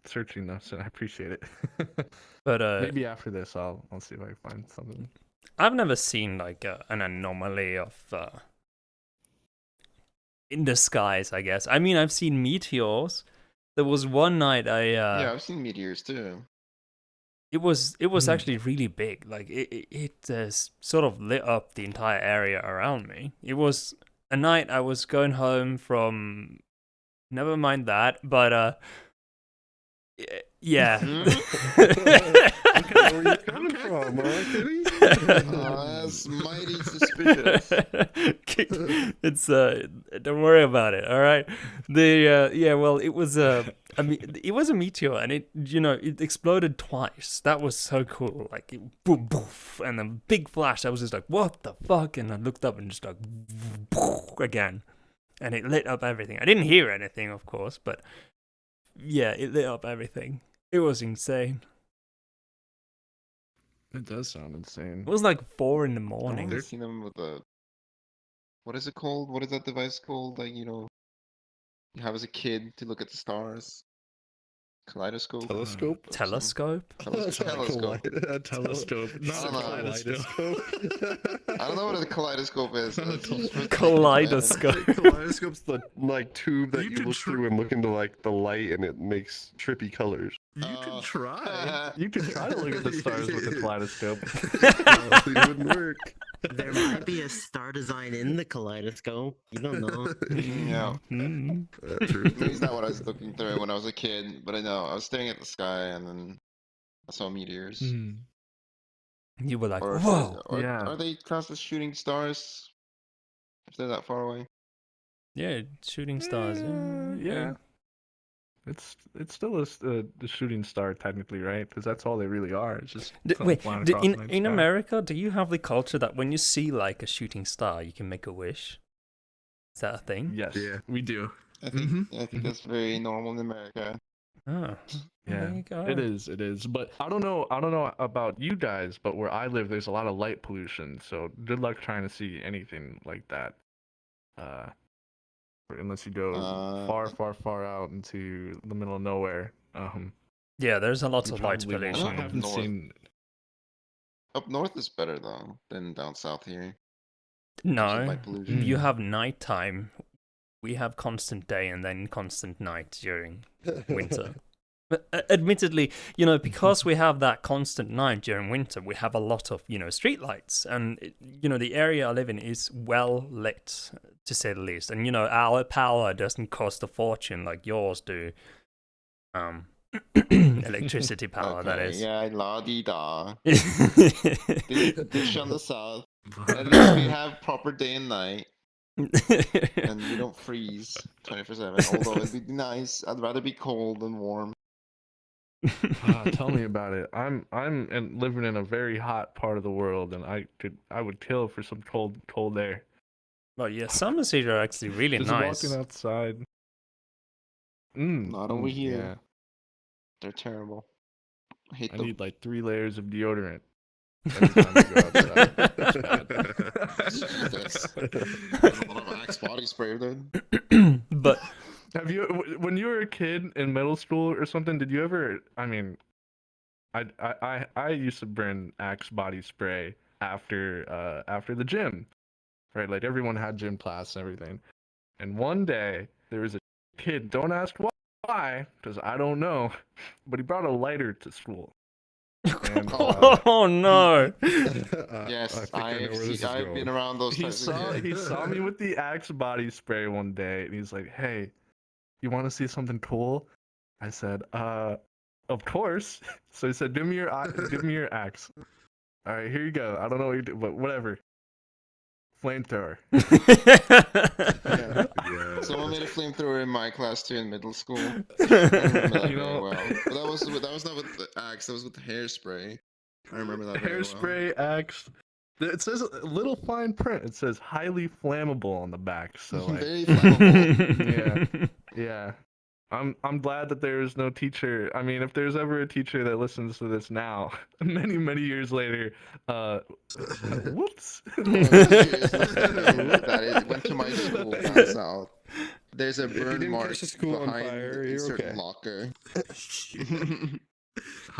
searching this. I appreciate it. but Maybe after this, I'll see if I can find something. I've never seen like an anomaly of in the skies, I guess. I mean, I've seen meteors. There was one night Yeah, I've seen meteors too. it was actually really big. Like it sort of lit up the entire area around me. It was a night I was going home from. Never mind that, but yeah. Okay, where you coming from, huh, Kenny? That's mighty suspicious. It's don't worry about it. All right. The yeah, well, it was I mean, it was a meteor, and it it exploded twice. That was so cool. Like it, boom, poof, and a big flash. I was just like, what the fuck? And I looked up and just like again, and it lit up everything. I didn't hear anything, of course, but yeah, it lit up everything. It was insane. It does sound insane. It was like 4 in the I've morning. only seen them with a. What is it called? What is that device called? Like you have as a kid to look at the stars. Kaleidoscope. Telescope? Telescope? Telescope. A telescope, not a kaleidoscope. I don't know what a kaleidoscope is. Kaleidoscope. Kaleidoscope's the like tube that You you can look through and look into like the light, and it makes trippy colors. You can try. You can try to look at the stars with a kaleidoscope. It wouldn't work. There might be a star design in the kaleidoscope. You don't know. Yeah. True. Maybe not what I was looking through when I was a kid, but I know I was staring at the sky and then I saw meteors. You were like, Or, whoa. Yeah. Are they classed as shooting stars? If they're that far away? Yeah, shooting stars. Yeah. It's still the shooting star technically, right? Because that's all they really are. It's just Wait, flying across the night in sky. America, do you have the culture that when you see like a shooting star, you can make a wish? Is that a thing? Yes, Yeah. we do. I think that's very normal in America. Oh, Yeah, there you go. it is. But I don't know about you guys, but where I live, there's a lot of light pollution. So good luck trying to see anything like that. Unless you go far out into the middle of nowhere. Yeah, there's a lot you of light probably won't. pollution. I haven't North. seen. Up north is better though than down south here. No, light pollution. you have nighttime. We have constant day and then constant night during winter. But admittedly, because we have that constant night during winter, we have a lot of, street lights. And, the area I live in is well lit, to say the least. And, our power doesn't cost a fortune like yours do. Electricity power, that is. Yeah, la-di-da. Dish on the south. At least we have proper day and night. And we don't freeze 24/7. Although it'd be nice. I'd rather be cold than warm. Tell me about it. I'm living in a very hot part of the world, and I would kill for some cold air. Well, yeah, summers here are actually really Just nice. walking outside. Not over here. Yeah. They're terrible. I hate I them. need like 3 layers of deodorant every time I go outside. It's bad. There's a lot of Axe body spray then. But Have you, when you were a kid in middle school or something, did you ever? I mean, I used to burn Axe body spray after the gym, right? Like everyone had gym class and everything. And one day there was a kid. Don't ask why, because I don't know. But he brought a lighter to school. And, oh no! Yes, I know where this is I've going. been around those types of kids. he saw me with the Axe body spray one day, and he's like, "Hey, you want to see something cool?" I said, of course." So he said, give me your axe. All right, here you go. I don't know what you do, but whatever. Flamethrower. Yeah. Someone made a flamethrower in my class too in middle school. I remember that You know- very well. But that was not with the axe. That was with the hairspray. I remember that very well. Hairspray, axe. It says a little fine print. It says highly flammable on the back. So like, Very flammable. yeah. I'm glad that there is no teacher. I mean, if there's ever a teacher that listens to this now, many years later, whoops. That went to my school down south. There's a If you burn didn't mark catch the school on behind fire, a you're certain okay. locker.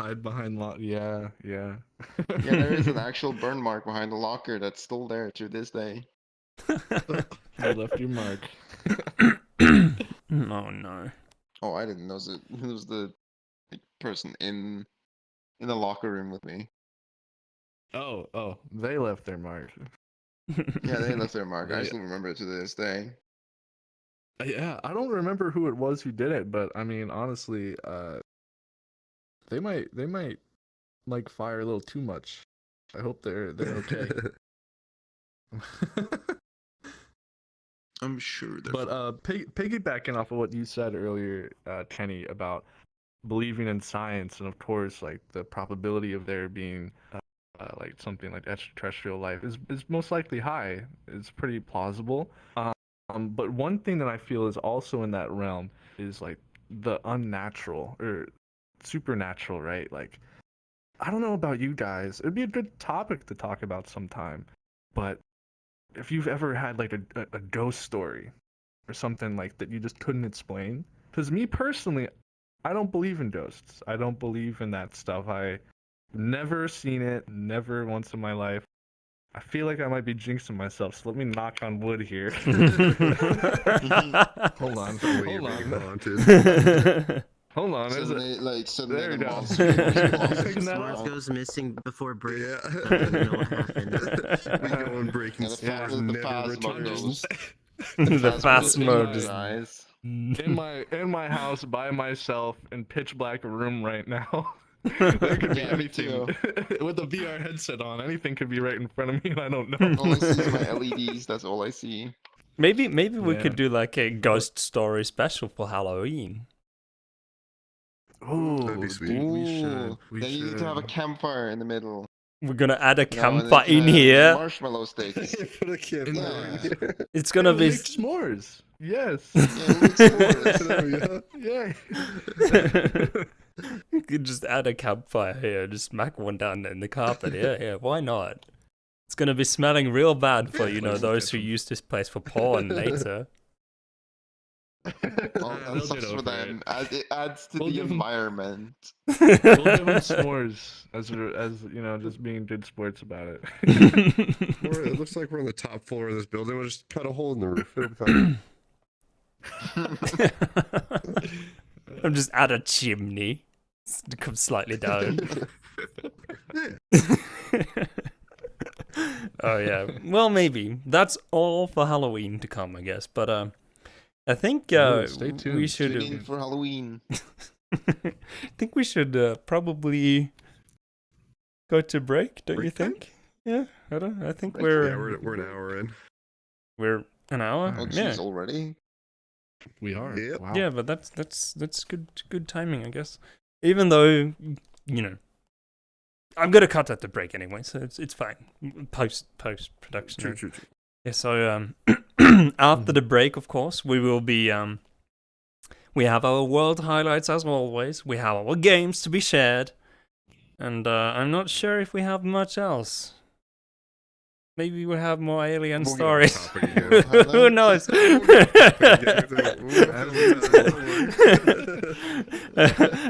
Hide behind yeah. Yeah, there is an actual burn mark behind the locker that's still there to this day. You left your mark. Oh no. Oh, I didn't know it was the person in the locker room with me. Oh, they left their mark. Yeah, they left their mark. I Yeah. still remember it to this day. Yeah, I don't remember who it was who did it, but I mean, honestly, they might like fire a little too much. I hope they're okay. I'm sure they're. But piggybacking off of what you said earlier, Kenny, about believing in science, and of course, like the probability of there being like something like extraterrestrial life is most likely high. It's pretty plausible. But one thing that I feel is also in that realm is like the unnatural or supernatural, right? Like, I don't know about you guys. It'd be a good topic to talk about sometime. But if you've ever had like a ghost story or something like that you just couldn't explain, because me personally, I don't believe in ghosts. I don't believe in that stuff. I never seen it, never once in my life. I feel like I might be jinxing myself, so let me knock on wood here. Hold on. Hold on. Suddenly There the we go. monster Picking that Source up. goes missing before break. Yeah. I don't even know what happened. We go on breaking Yeah, the stars, the never phasma return. goes. The fast goes mode in is my eyes. in my house by myself in pitch black room right now. There could be Yeah, me anything too. with a VR headset on. Anything could be right in front of me, and I don't know. All I see is my LEDs. That's all I see. Maybe we Yeah. could do like a ghost story special for Halloween. Oh, That'd be sweet. Ooh, then you need to have a campfire in the middle. We're gonna add a You know, and then campfire you in can have here. Marshmallow sticks. Put a campfire in here. It's gonna be. make s'mores. Yes. Yeah, we'll make s'mores. There we go. Yeah. You could just add a campfire here, just smack one down in the carpet. Yeah, why not? It's gonna be smelling real bad for those who use this place for porn later. Well, They'll that sucks get for over them. It adds to We'll the give 'em- environment. We'll give them s'mores as just being good sports about it. It looks like we're on the top floor of this building. We'll just cut a hole in the roof. It'll be fine. I'm just add a chimney. To come slightly down. Oh yeah. Well, maybe that's all for Halloween to come, I guess. But I think Stay tuned. we should. Tune in for Halloween. I think we should probably go to break. Don't you Break time? think? Yeah. I don't. I think Break Yeah, we're we're an hour in. we're an hour. Oh, Yeah. jeez, already? We are. Yep. Wow. Yeah, but that's good timing, I guess. Even though I'm gonna cut at the break anyway, so it's fine. Post production. True. Yeah. So after the break, of course, we will be we have our world highlights as always. We have our games to be shared, and I'm not sure if we have much else. Maybe we'll have more alien We'll get stories. off topic again. Who knows?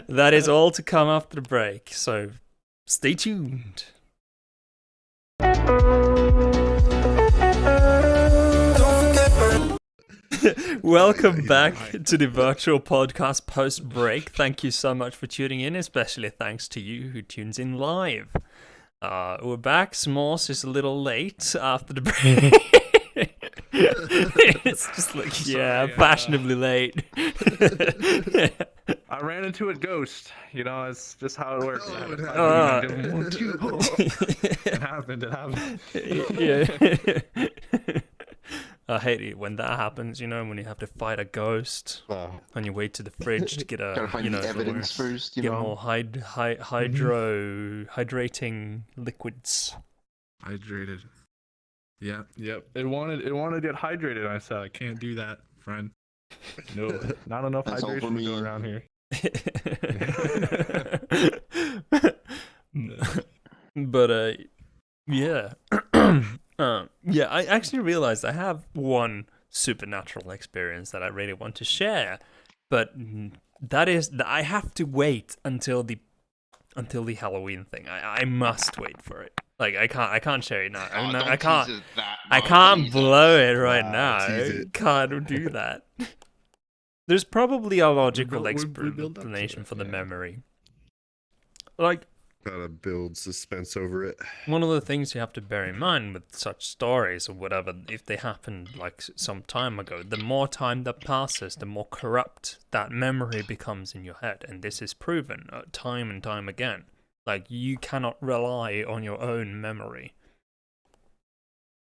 That is all to come after the break, so stay tuned. Welcome back to the virtual podcast post break. Thank you so much for tuning in, especially thanks to you who tunes in live. We're back. Smores'es is a little late after the break. It's just like, fashionably late. I ran into a ghost. It's just how it works. Oh, it It happened. Yeah. I hate it when that happens, when you have to fight a ghost on your way to the fridge to get Gotta find the evidence first, get more hydrating liquids. Hydrated. Yep. It wanted to get hydrated. I said I can't do that, friend. No, not enough That's all for hydration to go me. around here. But yeah. Yeah, I actually realized I have one supernatural experience that I really want to share, but that is that I have to wait until the until the Halloween thing. I must wait for it. Like I can't share it now. Oh, don't I can't. tease it that I much, can't Jesus. blow it right Wow, now. tease I it. can't do that. There's probably a logical we build up to explanation it, for the yeah. memory. Like, Gotta build suspense over it. one of the things you have to bear in mind with such stories or whatever, if they happened like some time ago, the more time that passes, the more corrupt that memory becomes in your head. And this is proven time and time again. Like, you cannot rely on your own memory.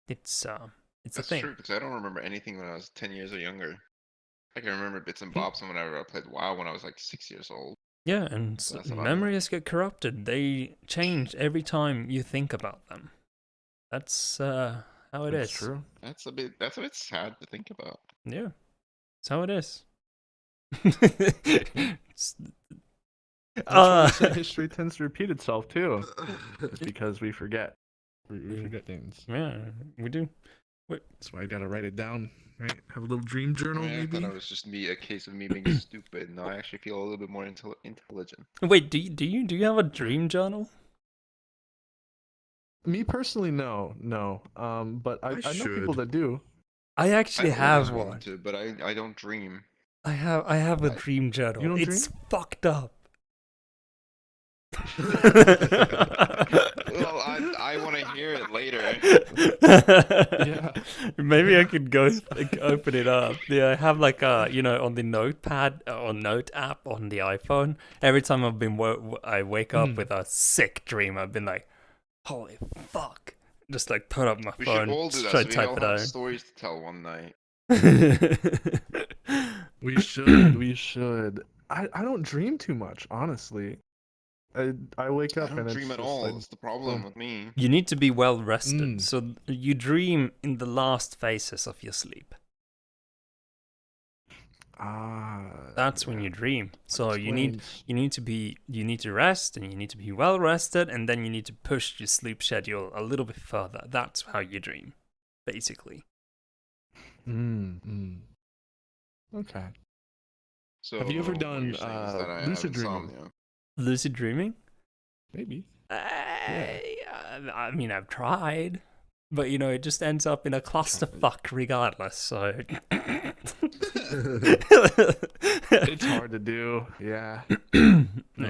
It's a That's thing. true, because I don't remember anything when I was 10 years or younger. I can remember bits and bobs from whenever I played WoW when I was like 6 years old. Yeah, and That's about it. memories get corrupted. They change every time you think about them. That's how it That's is. true. That's a bit sad to think about. Yeah, that's how it is. It's- That's why they say history tends to repeat itself too. It's because we forget. We forget things. yeah, we do. That's why I gotta write it down. Right? Have a little dream journal, I maybe. thought it was just a case of me being stupid. No, I actually feel a little bit more intelligent. Wait, do you have a dream journal? Me personally, no. But I know people should. that do. I actually have always wanted one. to, but I don't dream. I have a Like, dream journal. you don't It's dream? fucked up. Well, I want to hear it later. Yeah. Maybe I could go open it up. Yeah, I have like on the notepad or note app on the iPhone. Every time I wake up with a sick dream, I've been like, holy fuck. Just like put up my We phone, should all do that, try so to we type all it have out. stories to tell one night. We should. We should. I don't dream too much, honestly. I wake I up don't and dream it's at just all. like, That's the problem with me. You need to be well rested, Mm. so you dream in the last phases of your sleep. That's when you dream. So you need to rest, and you need to be well rested, and then you need to push your sleep schedule a little bit further. That's how you dream, basically. Okay. So Have you ever what done, you're saying is that I have lucid dreaming? insomnia. Lucid dreaming? Maybe. I mean, I've tried, but it just ends up in a clusterfuck regardless. So It's hard to do. Yeah. No,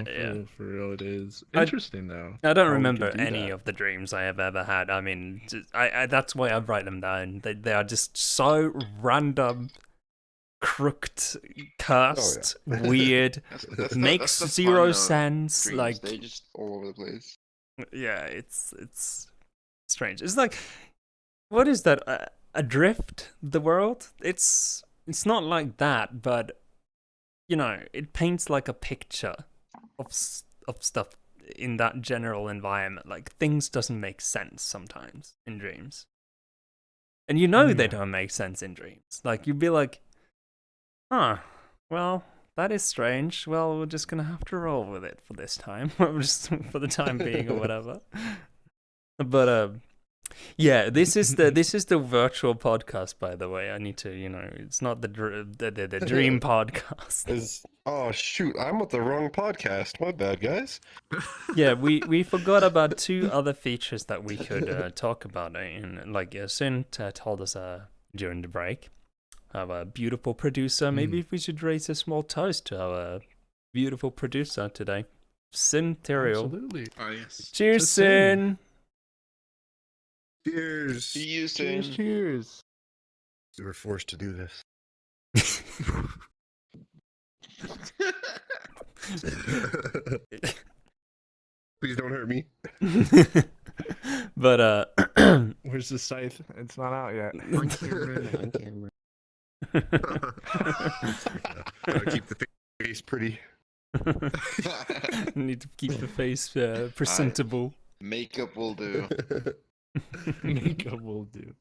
yeah. for real, it is. I- Interesting though. I don't how we remember could do any that. of the dreams I have ever had. I mean, I that's why I write them down. They are just so random, crooked, cursed, weird, makes the zero fun of sense. dreams. Like, They just all over the place. yeah, it's strange. It's like, what is that? Adrift the world? It's not like that, but it paints like a picture of stuff in that general environment. Like, things doesn't make sense sometimes in dreams, and they don't make sense in dreams. Like, you'd be like, huh, well, that is strange. Well, we're just gonna have to roll with it for this time, just for the time being, or whatever. But yeah, this is the virtual podcast, by the way. I need to, it's not the dream podcast. Oh shoot, I'm with the wrong podcast. My bad, guys. Yeah, we forgot about two other features that we could talk about. And like Sin told us during the break, our beautiful producer. Maybe if we should raise a small toast to our beautiful producer today, Sin Teriel. Absolutely. Oh yes. Cheers, To Sin. Sin. Cheers. See you Cheers, soon. cheers. We were forced to do this. Please don't hurt me. But Where's the scythe? It's not out yet. On camera, on camera. Gotta keep the face pretty. need to keep the face presentable. Makeup will do. Makeup will do.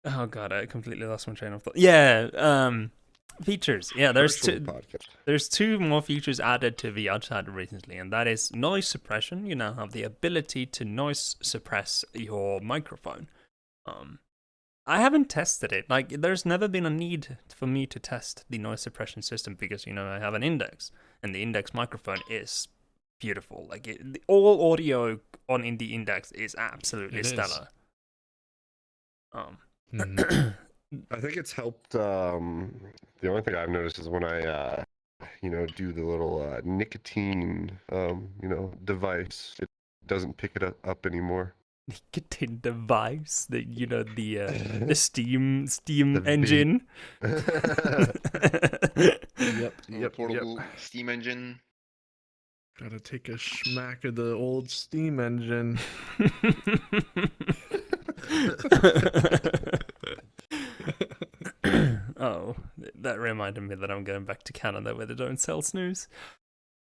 Oh god, I completely lost my train of thought. Yeah, features. Yeah, there's Virtual two. podcast. There's two more features added to VRChat recently, and that is noise suppression. You now have the ability to noise suppress your microphone. I haven't tested it. Like, there's never been a need for me to test the noise suppression system because, I have an Index, and the Index microphone is beautiful. Like, all audio in the Index is absolutely stellar. I think it's helped. The only thing I've noticed is when I, do the little nicotine, device, it doesn't pick it up anymore. Nicotine device, the steam The engine. Yep. Portable steam engine. Gotta take a smack of the old steam engine. Oh, that reminded me that I'm going back to Canada where they don't sell snooze.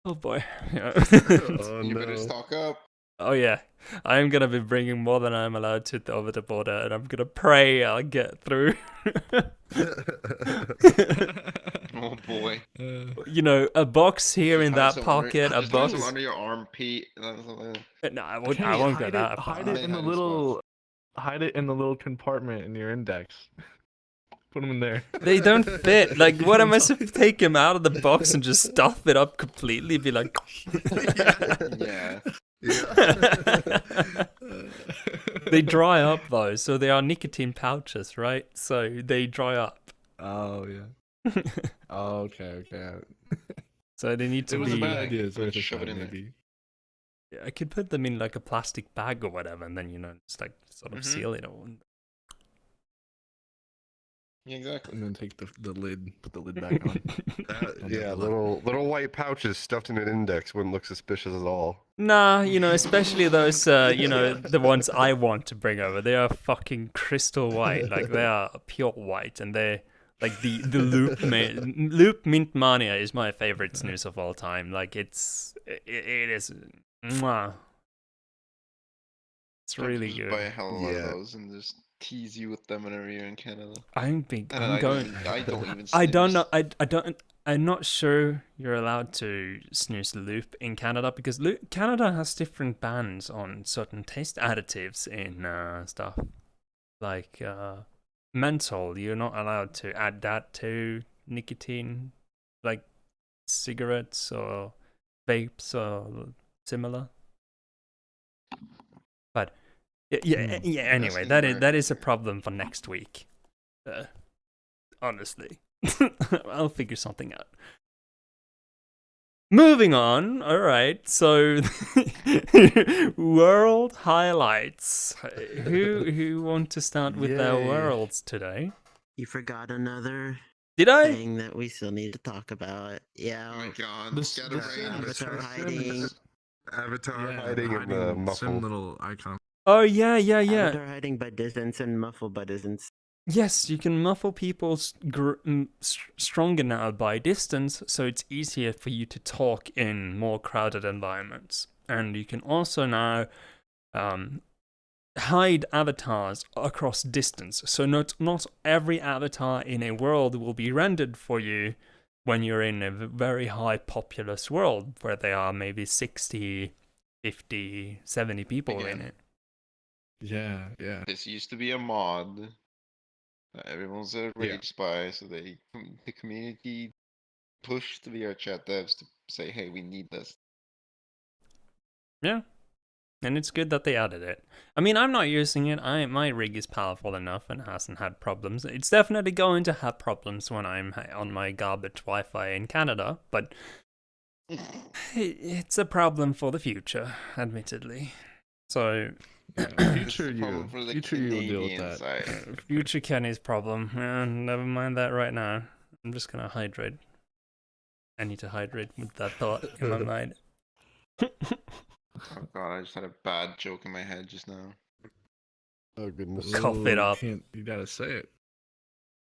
Oh boy. Oh, You better no. stock up. Oh yeah, I'm gonna be bringing more than I'm allowed to over the border, and I'm gonna pray I'll get through. Oh boy. A box here in that Some pocket, a just box. some under your armpit. No, I won't go that far. Hide it in the little compartment in your Index. Put them in there. They don't fit. Like, what am I supposed to take them out of the box and just stuff it up completely? Be like, Yeah. They dry up though, so they are nicotine pouches, right? So they dry up. Oh yeah. Oh, okay. So they need to It was be. a bad idea. Let's shove it in there. maybe. Yeah, I could put them in like a plastic bag or whatever, and then just like sort of seal it all. Yeah, exactly. And then take the lid, put the lid back on. Yeah, little white pouches stuffed in an Index wouldn't look suspicious at all. Nah, especially those, the ones I want to bring over. They are fucking crystal white, like they are pure white, and they're like the Loop Mint Mania is my favorite snooze of all time. Like it is, mwah. It's really just good. buy a hell of a lot Yeah. of those and just tease you with them whenever you're in Canada. I And don't know. I'm not sure you're allowed to snooze Loop in Canada because Canada has different bans on certain taste additives in stuff. Like menthol, you're not allowed to add that to nicotine, like cigarettes or vapes or similar. But yeah. Anyway, that is a problem for next week. Honestly, I'll figure something out. Moving on. All right. So, world highlights. Who want to start with their Yay. worlds today? You forgot another Did I? thing that we still need to talk about. Yeah. Oh my god. This- Get a this- brain. Avatar hiding. Avatar hiding in the some muffled. little icon. Oh yeah. Avatar hiding by distance and muffled by distance. Yes, you can muffle people stronger now by distance, so it's easier for you to talk in more crowded environments. And you can also now hide avatars across distance. So not every avatar in a world will be rendered for you when you're in a very high populous world where there are maybe 60, 50, 70 people in Again. it. Yeah. This used to be a mod. Everyone's a rage Yeah. spy, so the community pushed the VRChat devs to say, "Hey, we need this." Yeah. And it's good that they added it. I mean, I'm not using it. My rig is powerful enough and hasn't had problems. It's definitely going to have problems when I'm on my garbage Wi-Fi in Canada, but it's a problem for the future, admittedly. So, Future This is a problem for the future you will deal with Canadian that. side. future Kenny's problem. Never mind that right now. I'm just gonna hydrate. I need to hydrate with that thought in my mind. Oh god, I just had a bad joke in my head just now. Oh goodness. Cough it up. You gotta say it.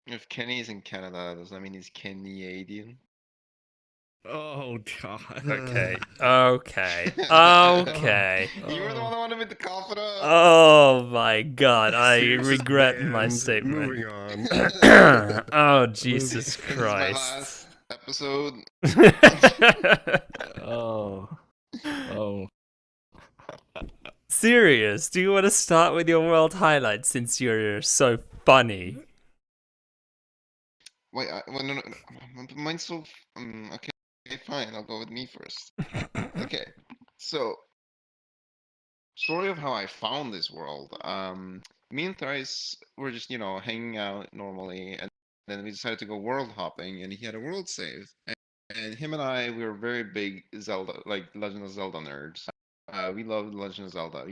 If Kenny's in Canada, does that mean he's Canadian? Oh god. Okay. You were the one that wanted me to cough it up. Oh my god, I Serious regret my band. statement. Moving on. Oh, Jesus This is my Christ. last episode. Oh. Serious, do you want to start with your world highlights since you're so funny. Wait, well, no, mine's so. Okay, fine. I'll go with me first. Okay, so story of how I found this world. Me and Thrice were just hanging out normally, and then we decided to go world hopping, and he had a world save, and him and we were very big Zelda, like Legend of Zelda nerds. We love Legend of Zelda.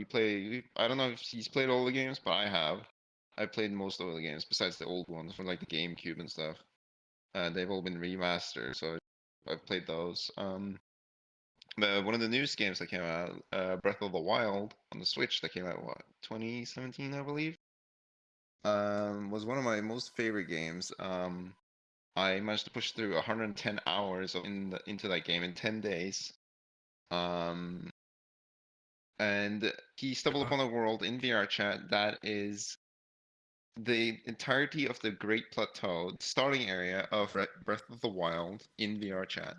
I don't know if he's played all the games, but I have. I played most of the games besides the old ones from like the GameCube and stuff. They've all been remastered, so I've played those. But one of the newest games that came out, Breath of the Wild on the Switch, that came out 2017, I believe, was one of my most favorite games. I managed to push through 110 hours into that game in 10 days. And he stumbled upon a world in VRChat that is the entirety of the Great Plateau, the starting area of Breath of the Wild in VRChat,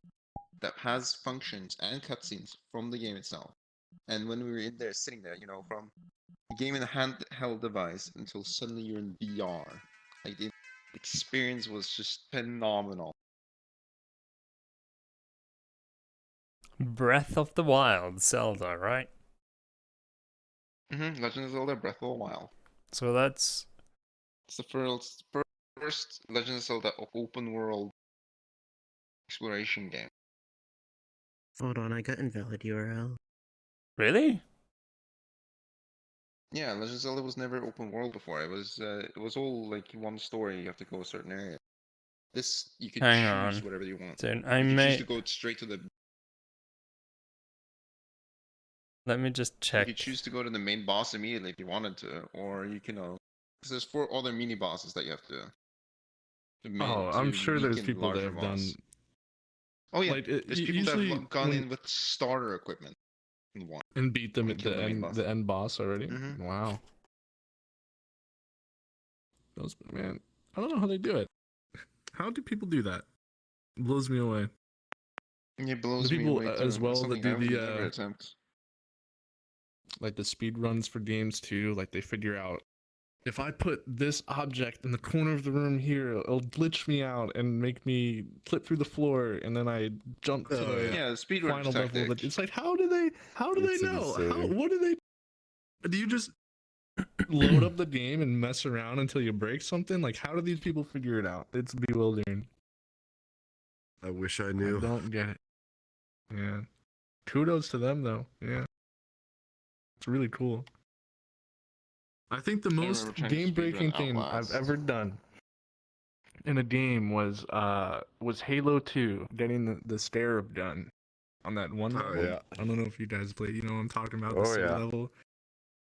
that has functions and cutscenes from the game itself. And when we were in there, sitting there, from the game in a handheld device until suddenly you're in VR, like the experience was just phenomenal. Breath of the Wild, Zelda, right? Legend of Zelda: Breath of the Wild. So that's... It's the first Legend of Zelda open world exploration game. Hold on, I got invalid URL. Really? Yeah, Legend of Zelda was never open world before. It was all like one story. You have to go a certain area. This you can choose whatever you want. Dude, you can choose to go straight to the. Let me just check. You could choose to go to the main boss immediately if you wanted to, or you can because there's 4 other mini bosses that you have to. I'm sure there's people that have done. Oh yeah, like, there's people that have gone in with starter equipment and beat them at the end boss already. Wow. Those, man, I don't know how they do it. How do people do that? It blows me away. It blows me away too. As well that do never attempt. Like the speed runs for games too. Like they figure out, if I put this object in the corner of the room here, it'll glitch me out and make me flip through the floor, and then I jump to the the speedrun final level. It's like, how do they know? What do they? Do you just load up the game and mess around until you break something? Like, how do these people figure it out? It's bewildering. I wish I knew. I don't get it. Yeah. Kudos to them though. Yeah. It's really cool. I think the most game-breaking thing I've ever done in a game was Halo 2, getting the Scarab gun on that one level. Yeah. I don't know if you guys play. You know what I'm talking about? The level.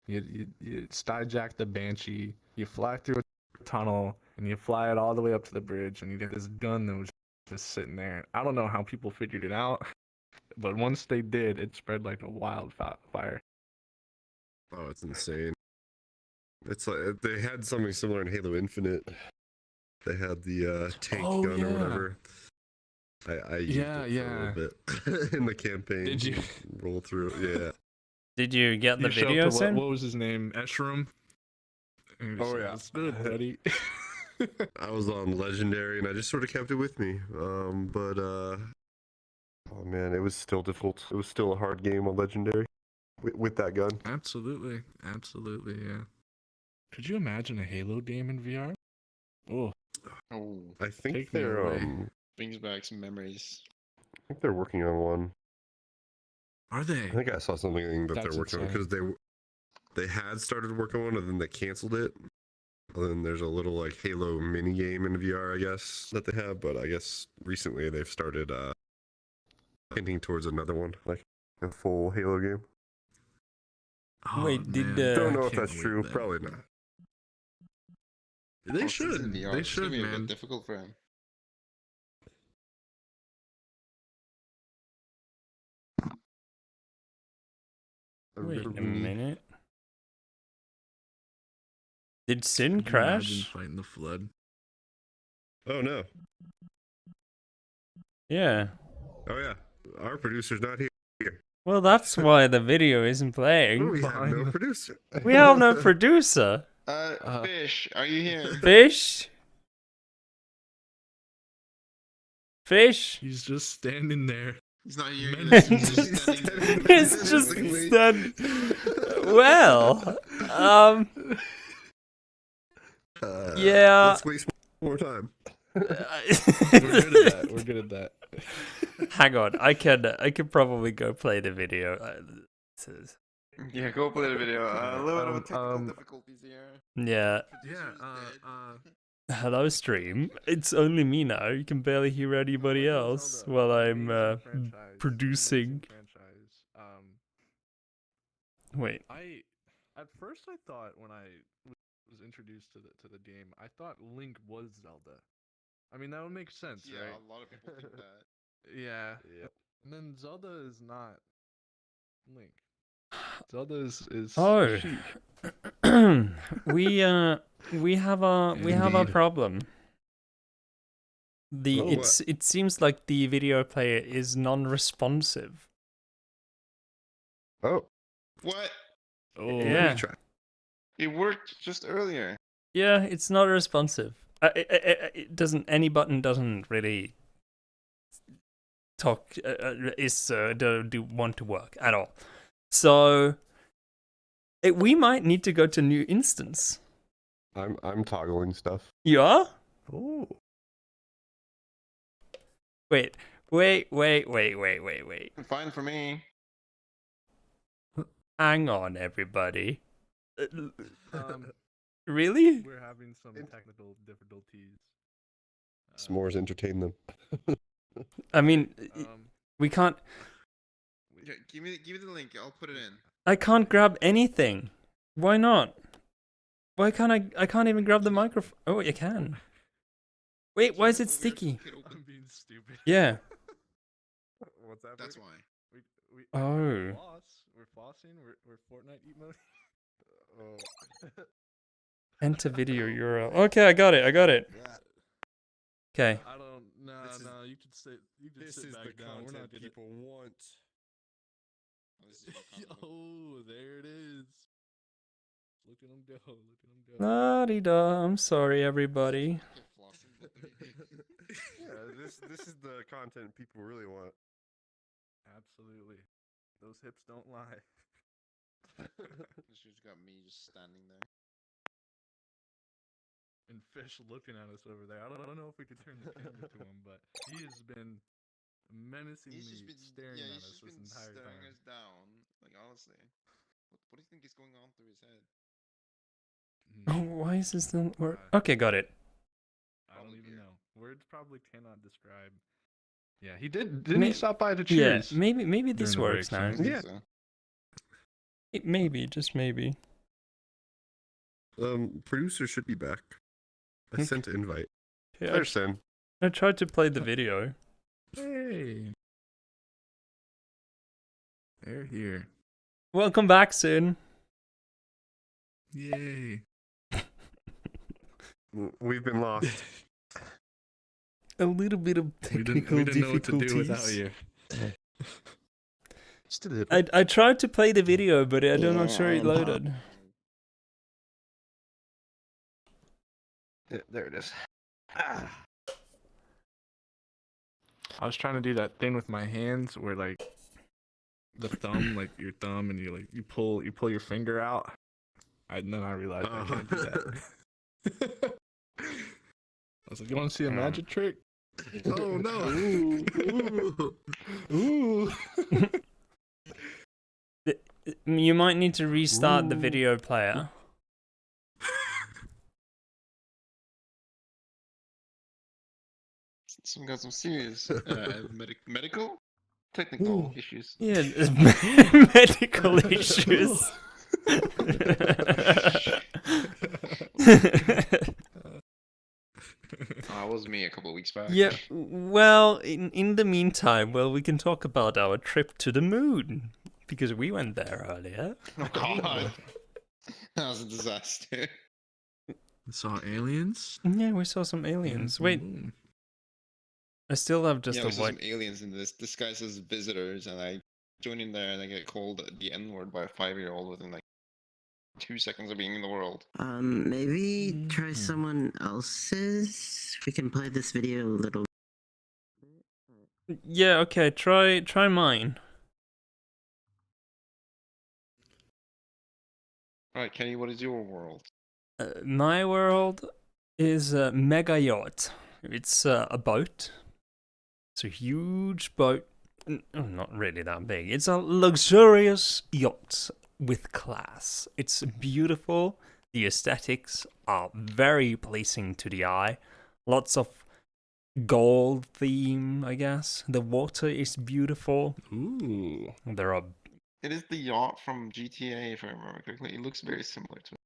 You skyjack the Banshee. You fly through a tunnel and you fly it all the way up to the bridge, and you get this gun that was just sitting there. I don't know how people figured it out, but once they did, it spread like a wildfire. Oh, it's insane. It's like they had something similar in Halo Infinite. They had the tank gun or whatever. I used it for a little bit in the campaign. Did you roll through? Yeah. Did you get the video? What was his name? Eshram. Oh yeah, it's good, buddy. I was on Legendary and I just sort of kept it with me. But oh man, it was still difficult. It was still a hard game on Legendary with that gun. Absolutely, yeah. Could you imagine a Halo game in VR? Oh, I think they're brings back some memories. I think they're working on one. Are they? I think I saw something that That's they're working on because they had started working on it and then they canceled it. And then there's a little like Halo mini game in VR, I guess, that they have, but I guess recently they've started hinting towards another one, like a full Halo game. Oh, wait, don't know if that's true. Then. Probably not. They should. They should, be man. Difficult for him. Wait a minute. Did Sin crash? Fighting the flood. Oh no. Yeah. Oh yeah. Our producer's not here. Well, that's why the video isn't playing. We have no producer. We have no producer. Fish, are you here? Fish? Fish? He's just standing there. He's not here. Menacing He's just standing there. It's just done. Well, yeah. Let's waste more time. We're good at that. We're good at that. Hang on, I could probably go play the video. Yeah, go play the video. A little bit of technical difficulties here. Yeah. Hello, stream. It's only me now. You can barely hear anybody else while I'm producing. Wait. At first I thought when I was introduced to the game, I thought Link was Zelda. I mean that would make sense, Yeah, right? a lot of people think that. Yeah. Yep. And then Zelda is not Link. Zelda is Oh. sheep. we have a problem. It seems like the video player is non-responsive. Oh. What? Oh Yeah. Try. It worked just earlier. Yeah, it's not responsive. It doesn't. Any button doesn't really talk. Do want to work at all. So we might need to go to new instance. I'm toggling stuff. You are? Oh. Wait. Fine for me. Hang on, everybody. Really? We're having some technical difficulties. S'mores entertain them. I mean, we can't. Yeah, give me the link. I'll put it in. I can't grab anything. Why not? Why can't I can't even grab the microphone. Oh, you can. Wait, why is it sticky? I'm being stupid. Yeah. What's that? That's why. Oh. We're flossing. We're Fortnite emote. Oh. Enter video URL. Okay, I got it. Yeah. Okay. I don't. No. You can sit. You can sit back down. We're not gonna. want. Oh, there it is. Look at him go. Look at him go. La-di-da. I'm sorry, everybody. Yeah, this is the content people really want. Absolutely. Those hips don't lie. This just got me just standing there. And Fish looking at us over there. I don't know if we could turn the camera to him, but he has been menacingly staring at us this entire staring time. us down. Like honestly, what do you think is going on through his head? Oh, why is this not work? Okay, got it. I don't even know. Words probably cannot describe. Yeah, he did. Didn't he stop by to cheers? Yeah, maybe this During the works break, now. so- Yeah. So. Maybe, just maybe. Producer should be back. I sent an invite. Yeah, There's Sen. I tried to play the video. Hey. They're here. Welcome back, Sin. Yay. We've been lost. A little bit of We technical didn't know what to do without difficulties. you. Just a little. I tried to play the video, but I'm not sure it loaded. Yeah, there it is. I was trying to do that thing with my hands where like the thumb, like your thumb, and you pull your finger out. And then I realized I can't do that. I was like, "You want to see a magic trick?" Oh no! Ooh. You might need to restart the video player. Some got some serious medical technical issues. Yeah, medical issues. That was me a couple of weeks back. Yeah, well, in the meantime, we can talk about our trip to the moon, because we went there earlier. Oh god. That was a disaster. Saw aliens. Yeah, we saw some aliens. Wait, I still have just Yeah, a we saw white... some aliens in this disguised as visitors, and I join in there and I get called the N-word by a 5-year-old within like 2 seconds of being in the world. Maybe try someone else's. We can play this video a little. Yeah, okay, try mine. Alright, Kenny, what is your world? My world is a mega yacht. It's a boat. It's a huge boat. Not really that big. It's a luxurious yacht with class. It's beautiful. The aesthetics are very pleasing to the eye. Lots of gold theme, I guess. The water is beautiful. Ooh. There are... It is the yacht from GTA, if I remember correctly. It looks very similar to it.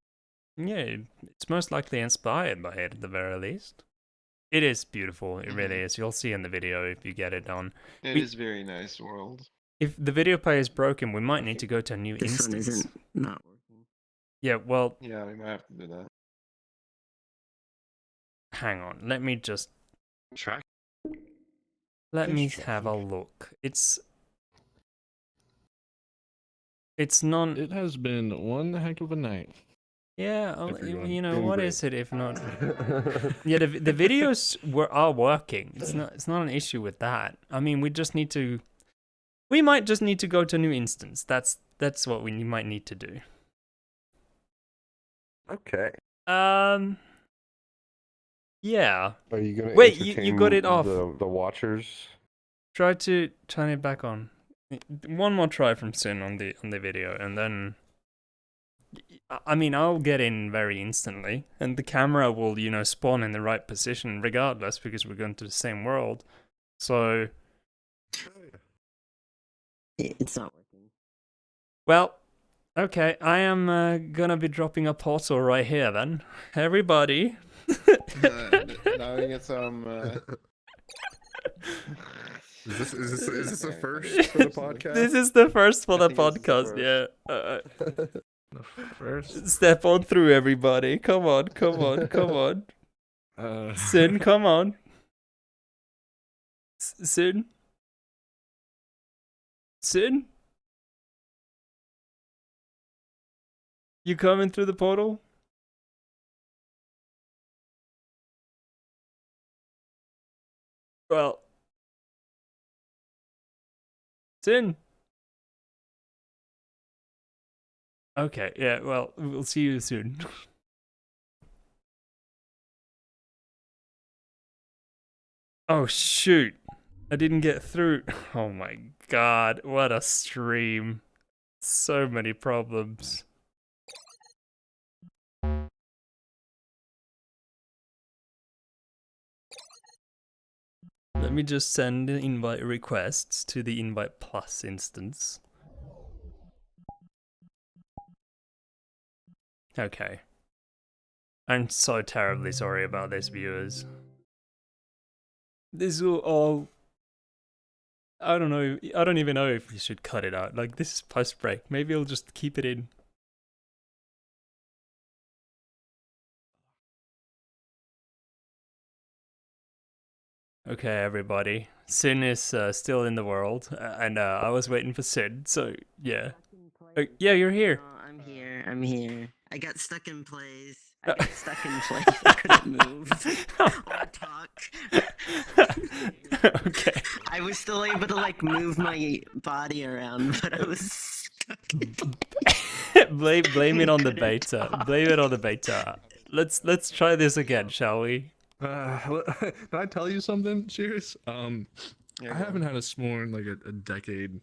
Yeah, it's most likely inspired by it at the very least. It is beautiful, it really is. You'll see in the video if you get it on. It is very nice world. If the video player is broken, we might need to go to a new This instance. one isn't not working. Yeah, well, Yeah, we might have to do that. hang on. Let me just... Track. Let me Just have a traffic. look. It's non... It has been one heck of a night. Yeah, everyone. you know, Doing what great. is it if not... Yeah, the videos are working. It's not an issue with that. I mean, we just need to... We might just need to go to a new instance. That's what we might need to do. Okay. Yeah. Are you gonna Wait, you got it entertain off. the watchers? Try to turn it back on. One more try from Sin on the video, and then... I mean, I'll get in very instantly, and the camera will, you know, spawn in the right position regardless, because we're going to the same world. So, It's not working. well, okay, I am gonna be dropping a portal right here then. Everybody. Now we get some... Is this a first for the podcast? This is the first for I the think this is podcast, the yeah. The first. Step on through, everybody. Come on, come on, come on. Sin, come on. Sin? Sin? You coming through the portal? Well. Sin? Okay, yeah, well, we'll see you soon. Oh, shoot. I didn't get through. Oh my god, what a stream. So many problems. Let me just send the invite requests to the invite plus instance. Okay. I'm so terribly sorry about this, viewers. This will all... I don't know, I don't even know if we should cut it out. Like, this is post-break. Maybe I'll just keep it in. Okay, everybody. Sin is still in the world, and I was waiting for Sin, so yeah. Yeah, you're here. Oh, I'm here. I'm here. I got stuck in place. I got stuck in place. I couldn't move or talk. Okay. I was still able to like move my body around, but I was stuck. Blame it on the Couldn't beta. talk. Blame it on the beta. Let's try this again, shall we? Can I tell you something, Sirius? Yeah, I haven't had a s'more in like a decade.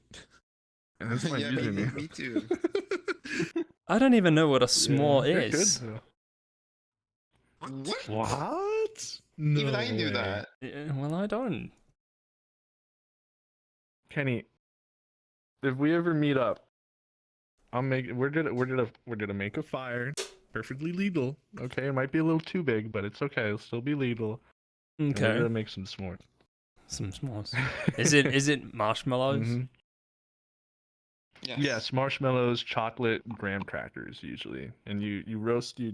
And that's my Yeah, username. me too. I don't even know what a Yeah, s'more they're is. good, What? though. What? No Even I knew way. that. Yeah, well, I don't. Kenny, if we ever meet up, we're gonna make a fire, perfectly legal. Okay, it might be a little too big, but it's okay. It'll still be legal. And we're Okay. gonna make some s'mores. Some s'mores. Is it marshmallows? Mhm. Yes. Yes, marshmallows, chocolate, graham crackers usually, and you roast you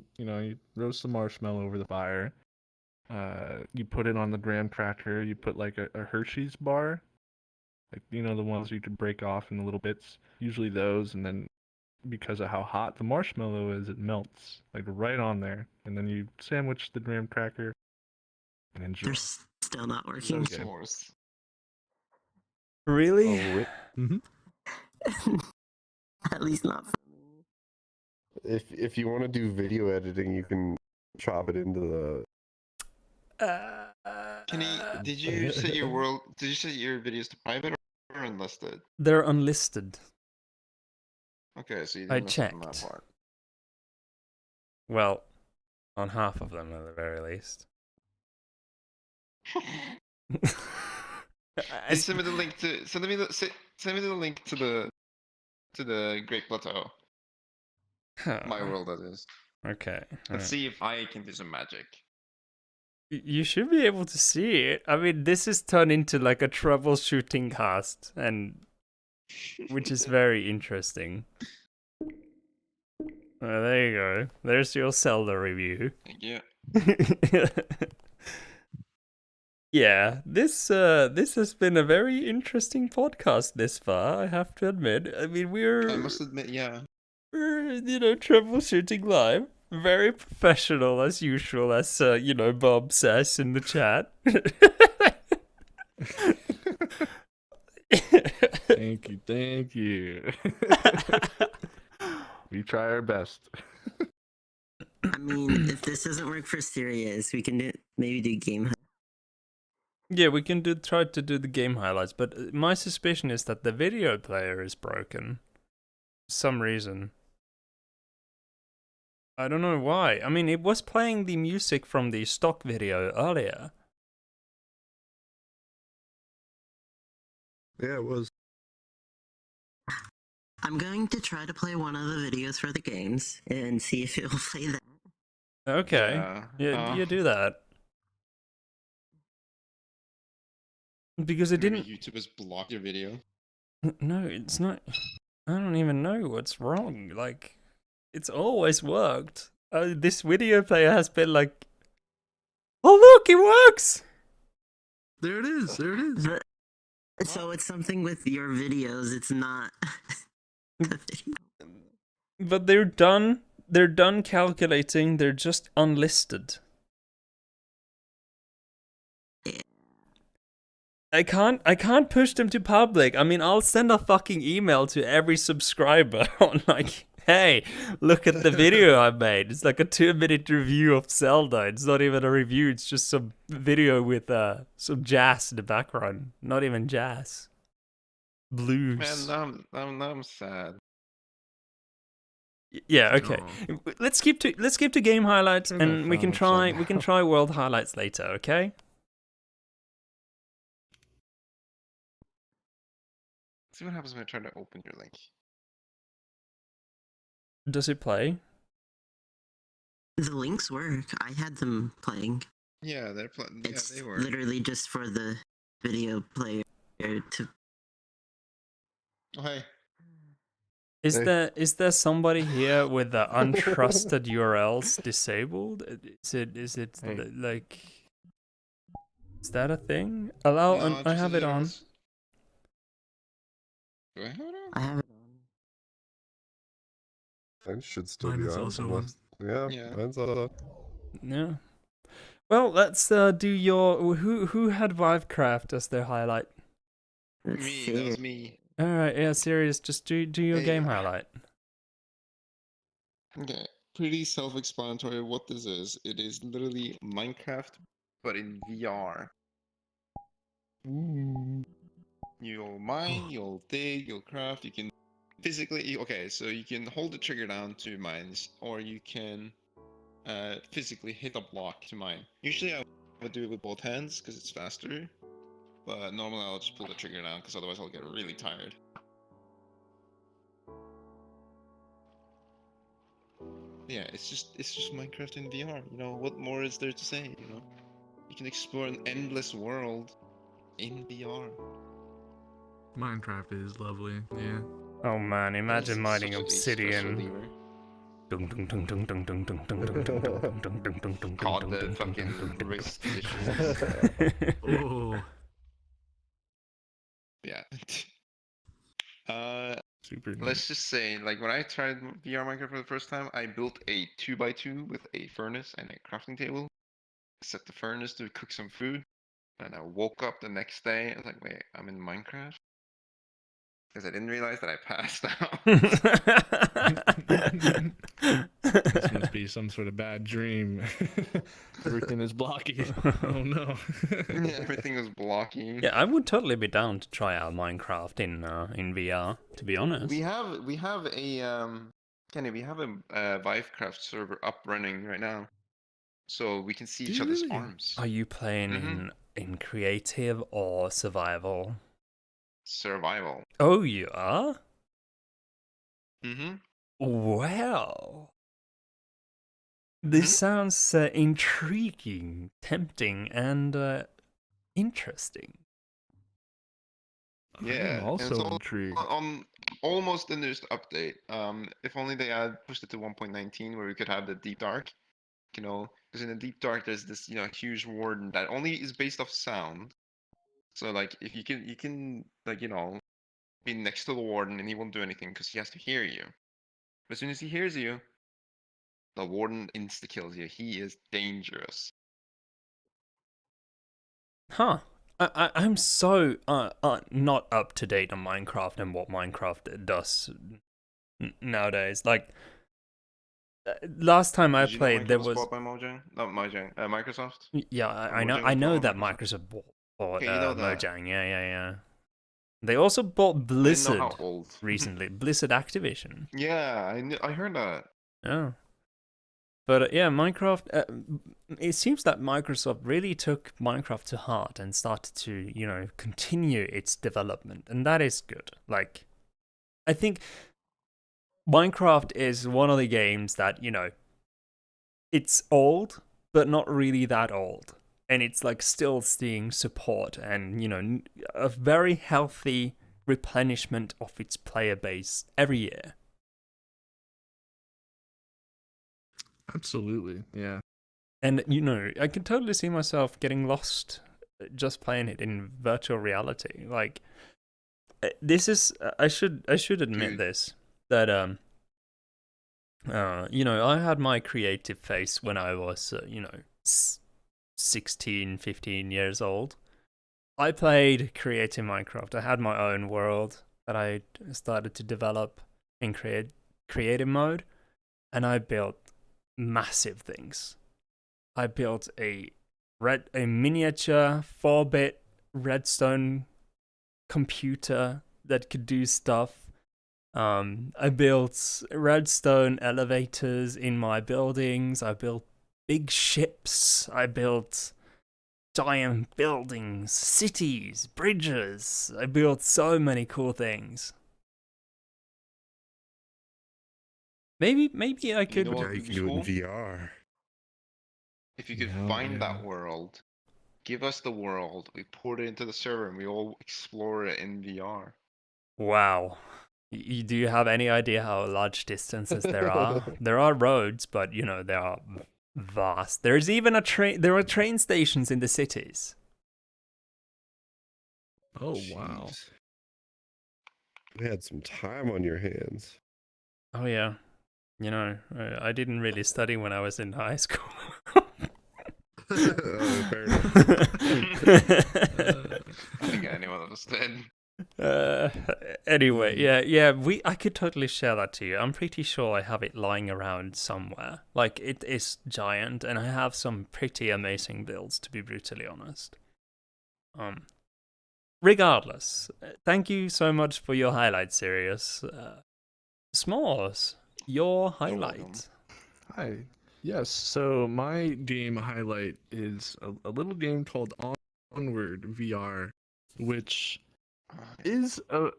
roast the marshmallow over the fire. You put it on the graham cracker. You put like a Hershey's bar, like the ones you could break off in little bits. Usually those, and then because of how hot the marshmallow is, it melts like right on there, and then you sandwich the graham cracker and enjoy. They're still not working. Okay. S'mores. Really? At least not for me. If you want to do video editing, you can chop it into the. Kenny, did you set your videos to private or unlisted? They're unlisted. Okay, so you I didn't miss out on that checked. part. Well, on half of them at the very least. Hey, send me the link to send me the link to the Great Plateau. My world, that is. Okay. Let's see if I can do some magic. You should be able to see it. I mean, this is turned into like a troubleshooting cast, and which is very interesting. There you go. There's your Zelda review. Yeah. Yeah, this has been a very interesting podcast this far, I have to admit. I mean, I must admit, yeah. we're troubleshooting live. Very professional as usual, as Bob says in the chat. Thank you. We try our best. I mean, if this doesn't work for Sirius, we can maybe do game. Yeah, we can try to do the game highlights, but my suspicion is that the video player is broken. For some reason. I don't know why. I mean, it was playing the music from the stock video earlier. Yeah, it was. I'm going to try to play one of the videos for the games and see if it will play that. Okay. Yeah, you do that. Because it Maybe didn't... YouTube has blocked your video. No, it's not... I don't even know what's wrong. Like, it's always worked. This video player has been like... Oh look, it works! There it is. So it's something with your videos, it's not the video. But they're done calculating, they're just unlisted. I can't push them to public. I mean, I'll send a fucking email to every subscriber on like, hey, look at the video I made. It's like a 2-minute review of Zelda. It's not even a review, it's just some video with some jazz in the background. Not even jazz. Blues. Man, I'm sad. Yeah, okay. Let's keep to game highlights, and we can try world highlights later, okay? See what happens when I try to open your link. Does it play? The links work. I had them playing. Yeah, they're It's they were. literally just for the video player to. Oh, hey. Is there somebody here with the untrusted URLs disabled? Is it Hey. like? Is that a thing? Allow No, I have it on. Do I have it on? I have it on. Mine should still Mine be is on. also unless- Yeah, Yeah. mine's on. Yeah. Well, let's do your who had Vivecraft as their highlight. Let's Me, see that was it. me. All right, yeah, serious. Just do your Hey. game highlight. Okay, pretty self-explanatory what this is. It is literally Minecraft, but in VR. You'll mine, you'll dig, you'll craft, you can physically, okay, so you can hold the trigger down to mines, or you can physically hit a block to mine. Usually I would do it with both hands, because it's faster, but normally I'll just pull the trigger down, because otherwise I'll get really tired. Yeah, it's just Minecraft in VR, you know, what more is there to say, you know? You can explore an endless world in VR. Minecraft is lovely. Yeah. Oh man, imagine mining Such a obsidian. lever. Dun, dun, dun, dun, dun, dun, dun, dun, dun, dun, dun, dun, dun, dun, dun, God, dun, the dun, dun, fucking dun, dun, wrist dun. issues. Oh. Yeah. super neat. Let's just say, like when I tried VR Minecraft for the first time, I built a 2x2 with a furnace and a crafting table. Set the furnace to cook some food, and I woke up the next day. I was like, "Wait, I'm in Minecraft," because I didn't realize that I passed out. This must be some sort of bad dream. Everything is blocky. Oh no. Yeah, everything was blocky. Yeah, I would totally be down to try out Minecraft in VR. To be honest, We have a Kenny, we have a Vivecraft server up running right now, so we can see Do each you other's really? arms. are you playing in creative or survival? Survival. Oh, you are? Mm-hmm. Well, this sounds intriguing, tempting, and interesting. Yeah, I'm and it's also all intrigued. on almost the newest update. If only they had pushed it to 1.19 where we could have the deep dark. You know, because in the deep dark there's this huge warden that only is based off sound. So like if you can like be next to the warden and he won't do anything because he has to hear you. But as soon as he hears you, the warden insta kills you. He is dangerous. Huh. I'm so not up to date on Minecraft and what Minecraft does nowadays. Like last time I Did you know played, there Minecraft was bought by Mojang? Not Mojang. Microsoft. yeah, I know Mojang I know bought that Microsoft. Microsoft bought Okay, you know that. Mojang. Yeah. They also bought I didn't know Blizzard how old. recently. Blizzard Activision. Yeah, I heard that. Yeah. But yeah, Minecraft. It seems that Microsoft really took Minecraft to heart and started to, continue its development, and that is good. Like, I think Minecraft is one of the games that it's old, but not really that old, and it's like still seeing support and a very healthy replenishment of its player base every year. Absolutely, yeah. And I can totally see myself getting lost just playing it in virtual reality. Like this is I should admit Dude. this that I had my creative phase when I was 16, 15 years old. I played creative Minecraft. I had my own world that I started to develop in creative mode, and I built massive things. I built a miniature 4-bit redstone computer that could do stuff. I built redstone elevators in my buildings. I built big ships. I built giant buildings, cities, bridges. I built so many cool things. Maybe I could. You know Now what you would can be do it in cool? VR. If you could Yeah, find yeah. that world, give us the world, we port it into the server, and we all explore it in VR. Wow. Do you have any idea how large distances there are? There are roads, but they are vast. There's even there are train stations in the cities. Oh wow. Jeez. You had some time on your hands. Oh yeah. I didn't really study when I was in high school. Oh, fair enough. I think anyone understand. Anyway, yeah, I could totally share that to you. I'm pretty sure I have it lying around somewhere. Like, it is giant, and I have some pretty amazing builds, to be brutally honest. Regardless, thank you so much for your highlight, Sirius. S'mores, your highlight. Hi. Yes. So my game highlight is a little game called Onward Vr, which is a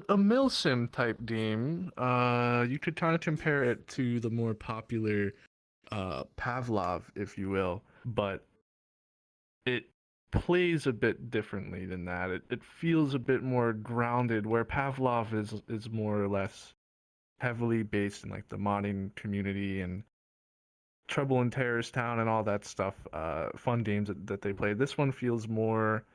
milsim type game. You could kind of compare it to the more popular Pavlov, if you will, but it plays a bit differently than that. It feels a bit more grounded, where Pavlov is more or less heavily based in like the modding community and Trouble in Terrorist Town and all that stuff. Fun games that they play. This one feels more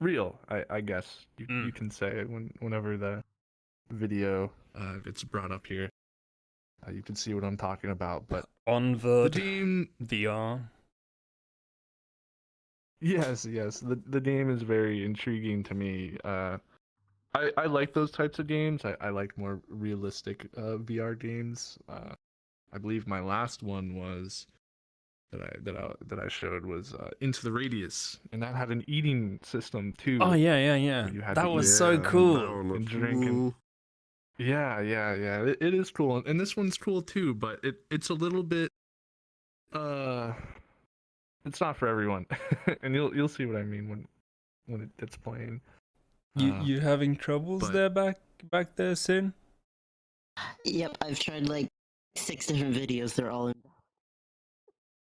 real. I guess you can say whenever the video gets brought up here, you can see what I'm talking about. But the Onward game, VR. yes, the game is very intriguing to me. I like those types of games. I like more realistic VR games. I believe my last one was that I showed was Into the Radius, and that had an eating system too. Oh yeah. where you had That to was eat so that cool. one was and drink and yeah. It is cool, and this one's cool too. But it's a little bit it's not for everyone, and you'll see what I mean when it's playing. You having troubles but- there back there, Sin? Yep, I've tried like 6 different videos. They're all in.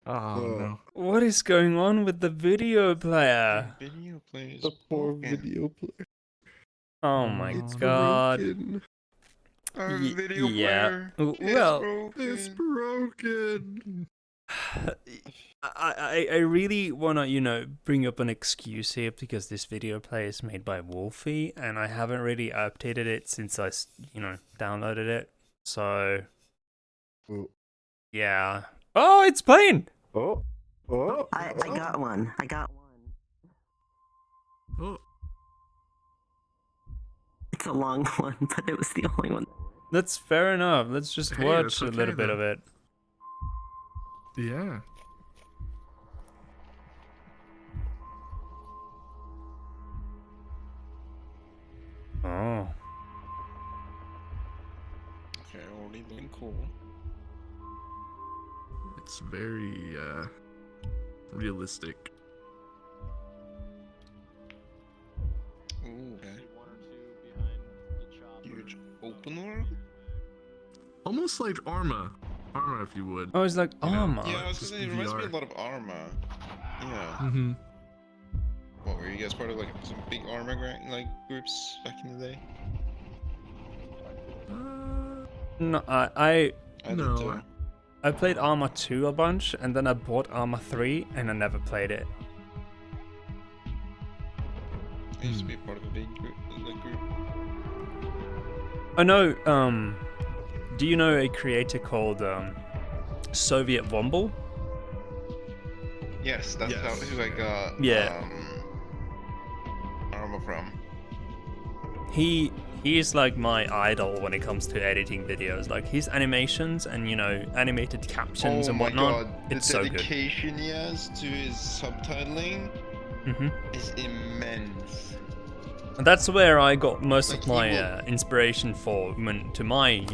Oh no. What is going on with the video player? Video players. The poor broken. video player. Oh my It's god. Broken. Our Ye- video yeah. player. Well, It's broken. I really wanna, bring up an excuse here because this video player is made by Wolfie and I haven't really updated it since I, downloaded it. So, Oh. yeah. Oh, it's playing! Oh. I got one. Oh. It's a long one, but it was the only one. That's fair enough. Let's just Hey, watch that's a okay little bit then. of it. Yeah. Oh. Okay, already looking cool. It's very realistic. Ooh, okay. Huge open world? Almost like Arma. Arma, if you would. Oh, it's like armor. Yeah, I was just gonna say, it reminds me a VR. lot of Arma. Yeah. Mm-hmm. What, were you guys part of like some big Arma groups back in the day? No, I I No, did too. I played Arma 2 a bunch, and then I bought Arma 3, and I never played it. I used to be part of a big group. I know, do you know a creator called, Soviet Womble? Yes, that's how Yes. he like Yeah. Arma from. He's like my idol when it comes to editing videos. Like his animations and animated captions and whatnot. It's the so good. dedication he has to his subtitling is immense. And that's where I got most Like, of he my will- inspiration for to my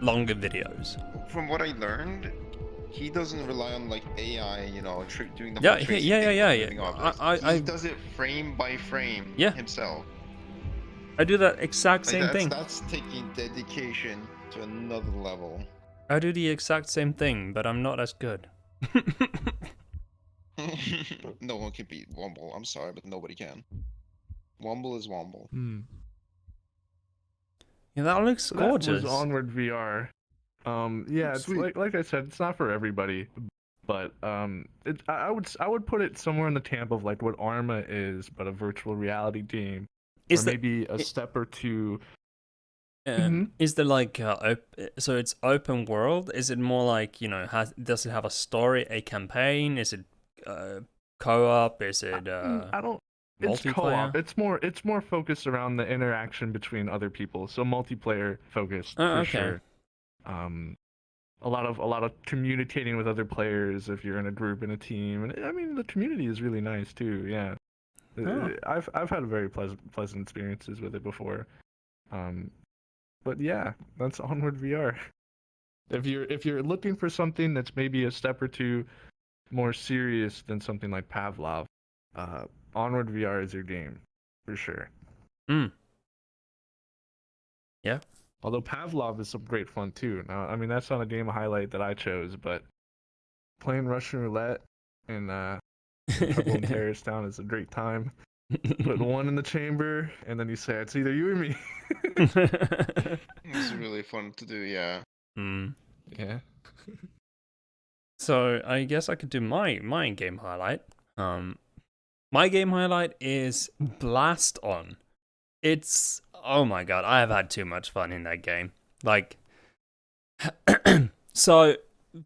longer videos. From what I learned, he doesn't rely on like AI, doing the Yeah, whole tracing yeah. thing, moving objects. I He does it frame by frame himself. I do that exact Like, same thing. That's taking dedication to another level. I do the exact same thing, but I'm not as good. No one can beat Womble. I'm sorry, but nobody can. Womble is Womble. Yeah, that looks gorgeous. That was Onward VR. Yeah, it's Sweet. like I said, it's not for everybody, but I would put it somewhere in the camp of like what Arma is, but a virtual reality game, Is or the- maybe a step or two. Is there like so it's open world? Is it more like does it have a story, a campaign? Is it co-op? Is it I don't. It's multiplayer? co-op. It's more focused around the interaction between other people. So multiplayer focused Oh, for okay. sure. A lot of communicating with other players if you're in a group in a team, and I mean the community is really nice too. Yeah, Oh. I've had very pleasant experiences with it before. But yeah, that's Onward VR. If you're looking for something that's maybe a step or two more serious than something like Pavlov, Onward VR is your game for sure. Yeah. Although Pavlov is some great fun too. Now, I mean that's not a game highlight that I chose, but playing Russian roulette in Pebble and Terrace Town is a great time. Put one in the chamber, and then you say, "It's either you or me." It's really fun to do, yeah. Yeah. So I guess I could do my game highlight. My game highlight is Blaston. It's, oh my god, I have had too much fun in that game. Like, so,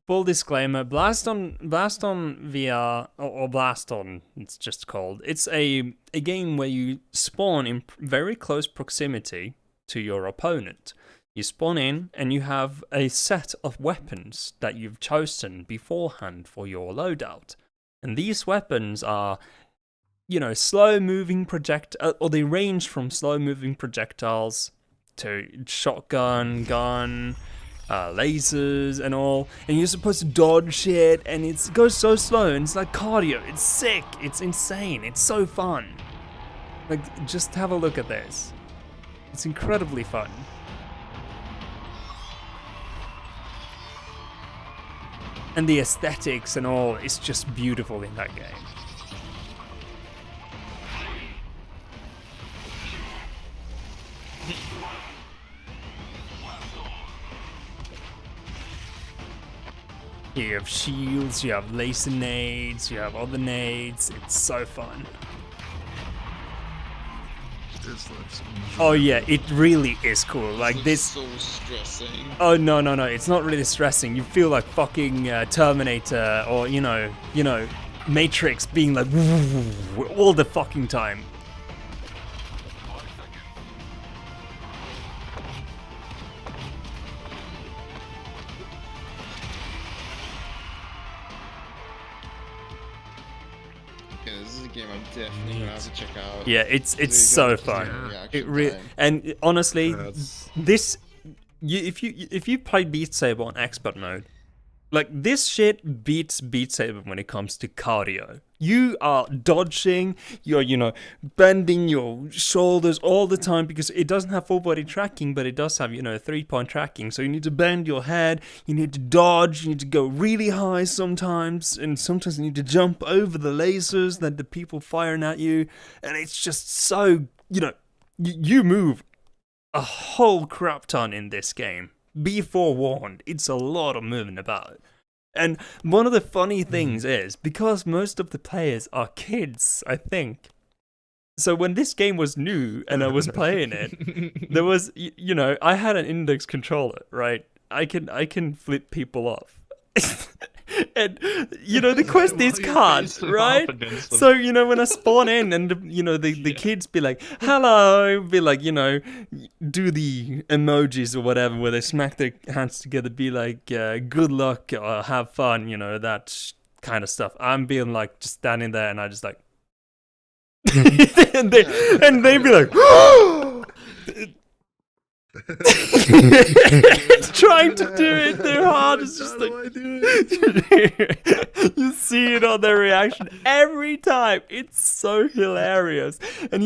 full disclaimer, Blaston VR, or Blaston, it's just called, it's a game where you spawn in very close proximity to your opponent. You spawn in, and you have a set of weapons that you've chosen beforehand for your loadout. And these weapons are, you know, slow-moving or they range from slow-moving projectiles to shotgun, gun, lasers and all, and you're supposed to dodge shit, and it goes so slow, and it's like cardio. It's sick. It's insane. It's so fun. Like, just have a look at this. It's incredibly fun. And the aesthetics and all is just beautiful in that game. You have shields, you have laser nades, you have other nades. It's so fun. This looks Oh yeah, it really is cool. Like Looks this. so stressing. Oh no, it's not really stressing. You feel like fucking Terminator or you know, Matrix being like all the fucking time. Yeah, this is a game I'm definitely gonna have to check out. Yeah, it's Really so good fun. reaction time. And honestly, That's- this if you play Beat Saber on expert mode, like this shit beats Beat Saber when it comes to cardio. You are dodging, you're bending your shoulders all the time because it doesn't have full body tracking, but it does have 3-point tracking. So you need to bend your head, you need to dodge, you need to go really high sometimes, and sometimes you need to jump over the lasers that the people firing at you, and it's just so you move a whole crap ton in this game. Be forewarned, it's a lot of moving about. And one of the funny things is, because most of the players are kids, I think. So when this game was new and I was playing it, there was, I had an index controller, right? I can flip people off. And, the quest is cards, right? So, when I spawn in and, the kids be like, hello, be like, do the emojis or whatever where they smack their hands together, be like, good luck or have fun, that kind of stuff. I'm being like, just standing there and I just like, and they be like, trying to do it too hard. It's just like you see it on their reaction every time. It's so hilarious. And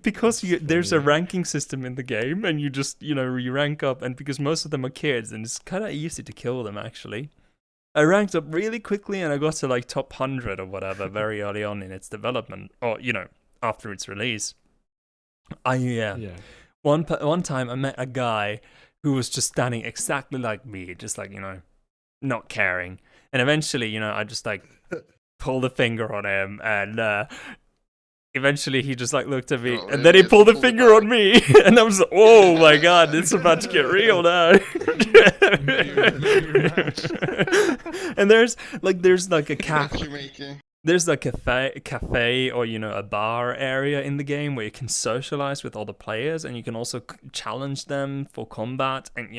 because there's a ranking system in the game, and you just you rank up, and because most of them are kids, and it's kind of easy to kill them actually. I ranked up really quickly, and I got to like top 100 or whatever very early on in its development, or after its release. One time I met a guy who was just standing exactly like me, just like, not caring. And eventually, I just like pulled a finger on him, and eventually he just like looked at me, and then he pulled a finger on me, and I was like, oh my god, this is about to get real now. And there's like a cafe. There's like a cafe or, a bar area in the game where you can socialize with other players, and you can also challenge them for combat and,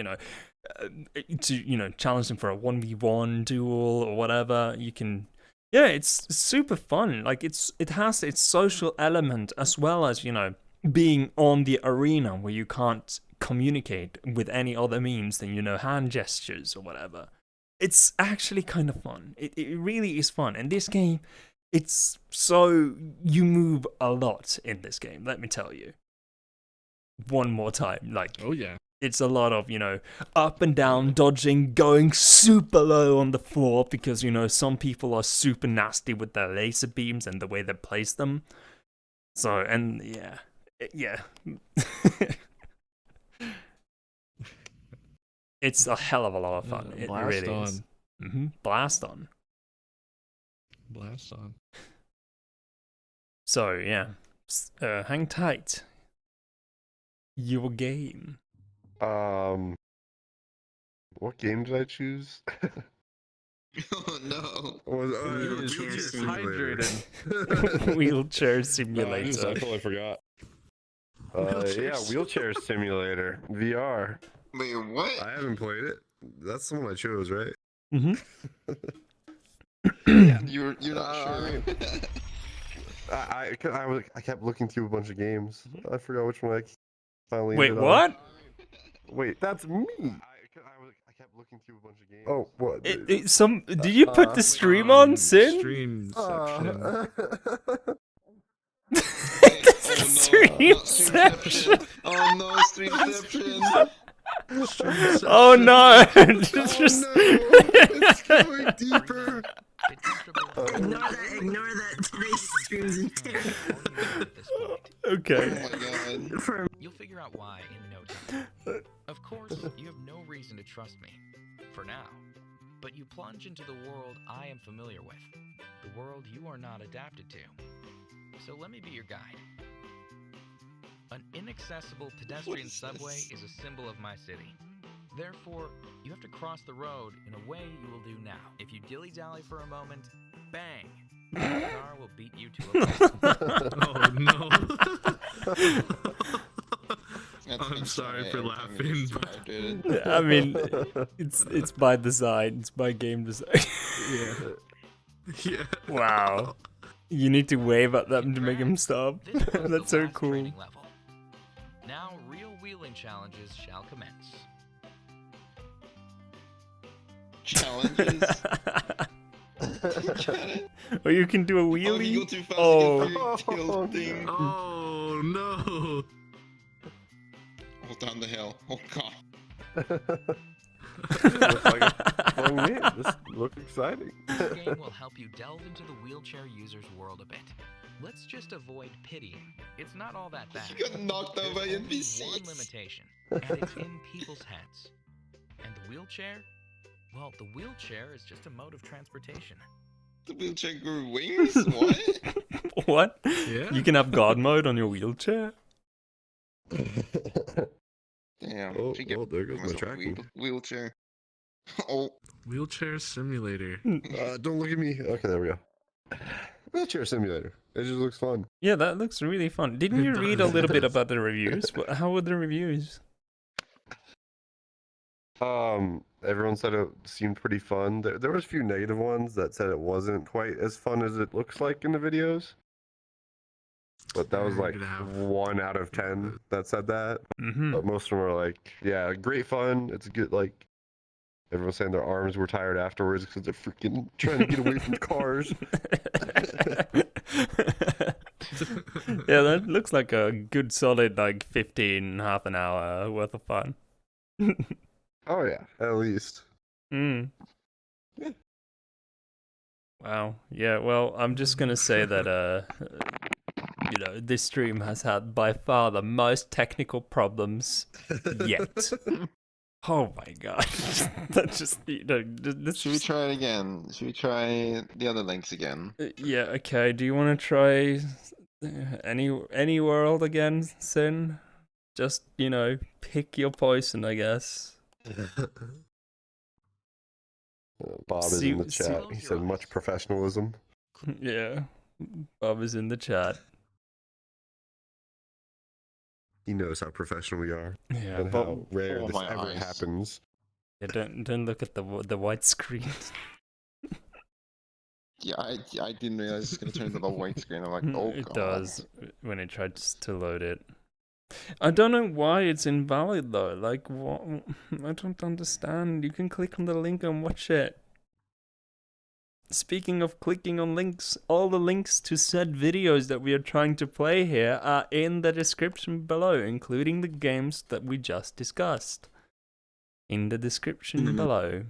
to challenge them for a 1v1 duel or whatever. You can, it's super fun. Like it has its social element as well as, being on the arena where you can't communicate with any other means than, hand gestures or whatever. It's actually kind of fun. It really is fun. And this game, it's so... You move a lot in this game, let me tell you. One more time. Like, oh yeah. It's a lot of, up and down, dodging, going super low on the floor because, some people are super nasty with their laser beams and the way they place them. So, and yeah. It's a hell of a lot of fun. It really is. Blaston. So yeah, hang tight. Your game. What game did I choose? Oh no. Wheelchair Simulator. Wheelchair No, I simulator. totally forgot. Yeah, Wheelchair Simulator VR. Wait, what? I haven't played it. That's the one I chose, right? Mm-hmm. You're not sure. I kept looking through a bunch of games. I forgot which one I finally. Wait, ended on. what? Wait, that's me. I kept looking through a bunch of games. Oh, what? Did you put the stream on, Sin? Stream section. Streamception. Oh no, Streamception. Oh no! It's Oh, just. no, it's going deeper. Ignore that. Today's stream's in Okay. Oh my god. For You'll figure out why in no time. Of course, you have no reason to trust me, for now. But you plunge into the world I am familiar with, the world you are not adapted to. So let me be your guide. An inaccessible pedestrian subway is a symbol of my city. Therefore, you have to cross the road in a way you will do now. If you dilly-dally for a moment, bang! The car will beat you to a Oh no. That's I'm sorry for every time laughing, it's but- dehydrated. I mean, it's by design. It's by game design. Yeah. Yeah. Wow. You need to wave at them to make them stop. This was the That's so last cool. training level. Now, real wheeling challenges shall commence. Challenges. Or you can do a Oh, if you go wheelie. too fast, Oh. you get your tail thing. Oh no. Oh, down the hill. Oh god. Looks like a fun game. This looks exciting. This game will help you delve into the wheelchair user's world a bit. Let's just avoid pitying. It's not all that bad. You got knocked out by There's only NPCs. one limitation, and it's in people's heads. And the wheelchair? Well, the wheelchair is just a mode of transportation. The wheelchair grew wings? What? What? Yeah. You can have God mode on your wheelchair? Damn. Oh, should get well, there goes my myself a tracking. wheelchair. Oh, Wheelchair simulator. Don't look at me. Okay, there we go. Wheelchair Simulator. It just looks fun. Yeah, that looks really fun. Didn't you read a little bit about the reviews? How were the reviews? Everyone said it seemed pretty fun. There was a few negative ones that said it wasn't quite as fun as it looks like in the videos. But that was You're like gonna have- 1 out of 10 that said that. Mm-hmm. But most of them were like, yeah, great fun. It's good. Like, everyone's saying their arms were tired afterwards because they're freaking trying to get away from the cars. Yeah, that looks like a good solid like 15, half an hour worth of fun. Oh, yeah, at least. Mm. Yeah. Wow. Yeah, well, I'm just gonna say that you know, this stream has had by far the most technical problems yet. Oh my god. That just, you know, this should we try it again? Should we try the other links again? Yeah, okay. Do you want to try any world again, Sin? Just, you know, pick your poison, I guess. Bob is in the See- chat. He said much professionalism. Yeah. Bob is in the chat. He knows how professional we are Yeah, and but how rare Oh, this my ever eyes. happens. yeah, don't look at the white screen. Yeah, I didn't realize it's gonna turn into the white screen. I'm like, oh It god. does when it tries to load it. I don't know why it's invalid though. Like, what? I don't understand. You can click on the link and watch it. Speaking of clicking on links, all the links to said videos that we are trying to play here are in the description below, including the games that we just discussed. In the description below.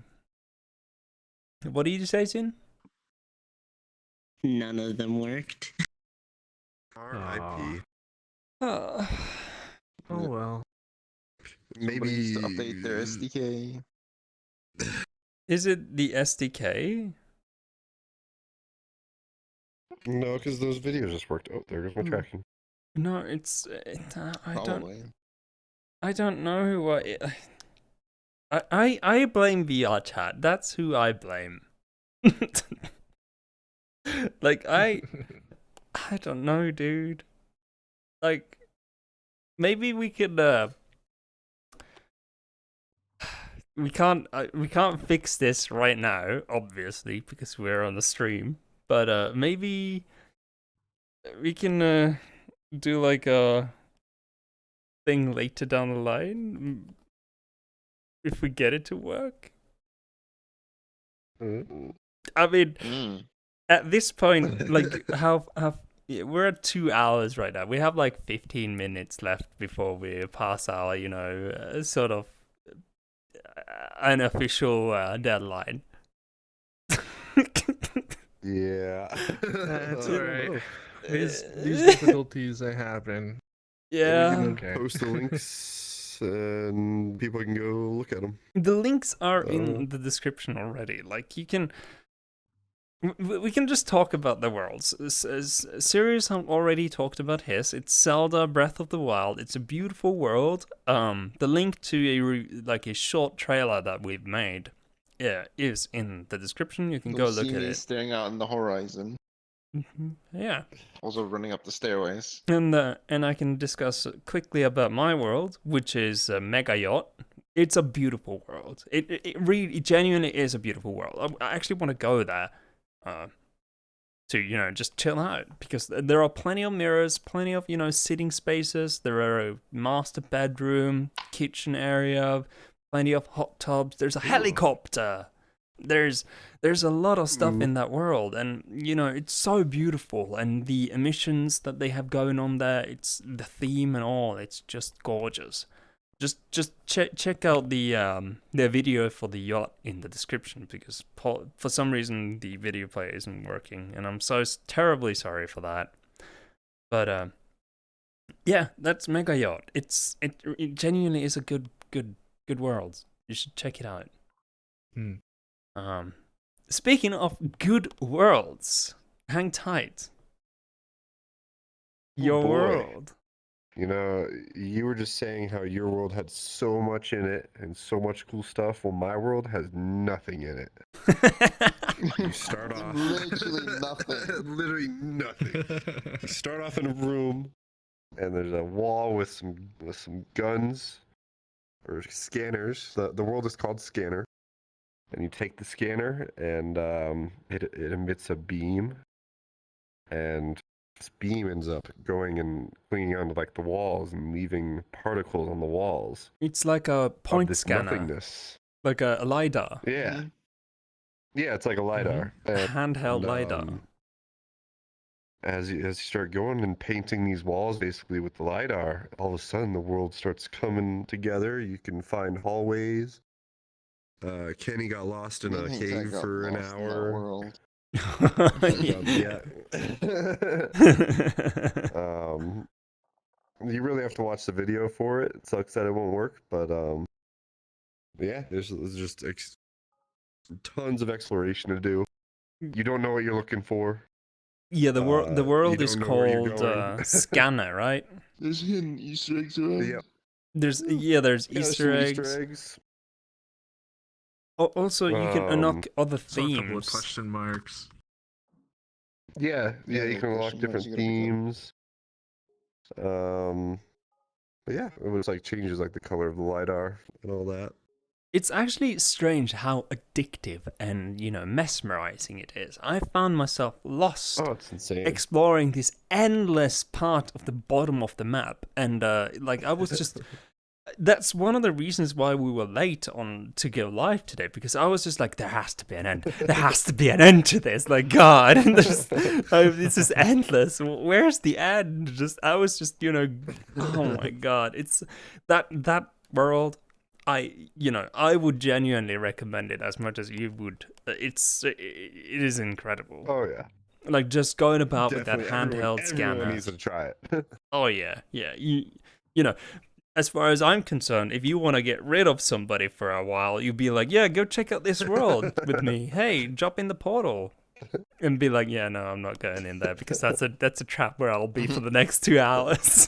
What did you say, Sin? none of them worked. R.I.P. Oh. Oh well. Somebody Maybe needs to update their SDK. Is it the SDK? No, because those videos just worked. Oh, there goes my tracking. No, I don't know what. I blame VRChat. That's who I blame. Like I don't know, dude. Like maybe we could we can't fix this right now, obviously, because we're on the stream. But maybe we can do like a thing later down the line if we get it to work. I mean, at this point, like how we're at 2 hours right now. We have like 15 minutes left before we pass our, sort of unofficial deadline. Yeah. That's alright. These difficulties they happen. Yeah. Okay. Post the links and people can go look at them. The links are in the description already. Like we can just talk about the worlds. Sirius have already talked about his. It's Zelda Breath of the Wild. It's a beautiful world. The link to a short trailer that we've made, is in the description. You can go look at it. Staring out in the horizon. Yeah. Also running up the stairways. And I can discuss quickly about my world, which is Mega Yacht. It's a beautiful world. It really genuinely is a beautiful world. I actually want to go there. To just chill out, because there are plenty of mirrors, plenty of sitting spaces. There are a master bedroom, kitchen area, plenty of hot tubs. There's a helicopter. There's a lot of stuff in that world, and it's so beautiful. And the emissions that they have going on there, it's the theme and all. It's just gorgeous. Just check out the video for the yacht in the description, because for some reason the video player isn't working, and I'm so terribly sorry for that. But yeah, that's Mega Yacht. It genuinely is a good world. You should check it out. Speaking of good worlds, hang tight. Your world. You were just saying how your world had so much in it and so much cool stuff. Well, my world has nothing in it. You start off Literally nothing. Literally nothing. You start off in a room, and there's a wall with some guns or scanners. The world is called Scanner, and you take the scanner, and it emits a beam, and this beam ends up going and clinging onto the walls and leaving particles on the walls. It's like a point scanner, nothingness. Like a LiDAR. Yeah, yeah, it's like a LiDAR, and, handheld LiDAR. As you start going and painting these walls, basically with the LiDAR, all of a sudden the world starts coming together. You can find hallways. Kenny got lost in a cave for an hour. Yeah. You really have to watch the video for it. It sucks that it won't work, but yeah, there's just tons of exploration to do. You don't know what you're looking for. Yeah, the world is called Scanner, right? There's hidden Easter eggs around. Yep. There's Easter eggs. Also, you can unlock other themes. A couple of question marks. Yeah, you can unlock different themes. But yeah, it was changes the color of the LiDAR and all that. It's actually strange how addictive and mesmerizing it is. I found myself lost it's insane. exploring this endless part of the bottom of the map, and I was just. That's one of the reasons why we were late on to go live today, because I was just there has to be an end. There has to be an end to this. God, this is endless. Where's the end? I was just, oh my God, it's that world. I would genuinely recommend it as much as you would. It is incredible. Oh yeah. Just going about Definitely, with that handheld scanner. Everyone needs to try it. Oh yeah. You know. As far as I'm concerned, if you want to get rid of somebody for a while, you'd be like, yeah, go check out this world with me. Hey, drop in the portal. And be like, yeah, no, I'm not going in there because that's a trap where I'll be for the next 2 hours.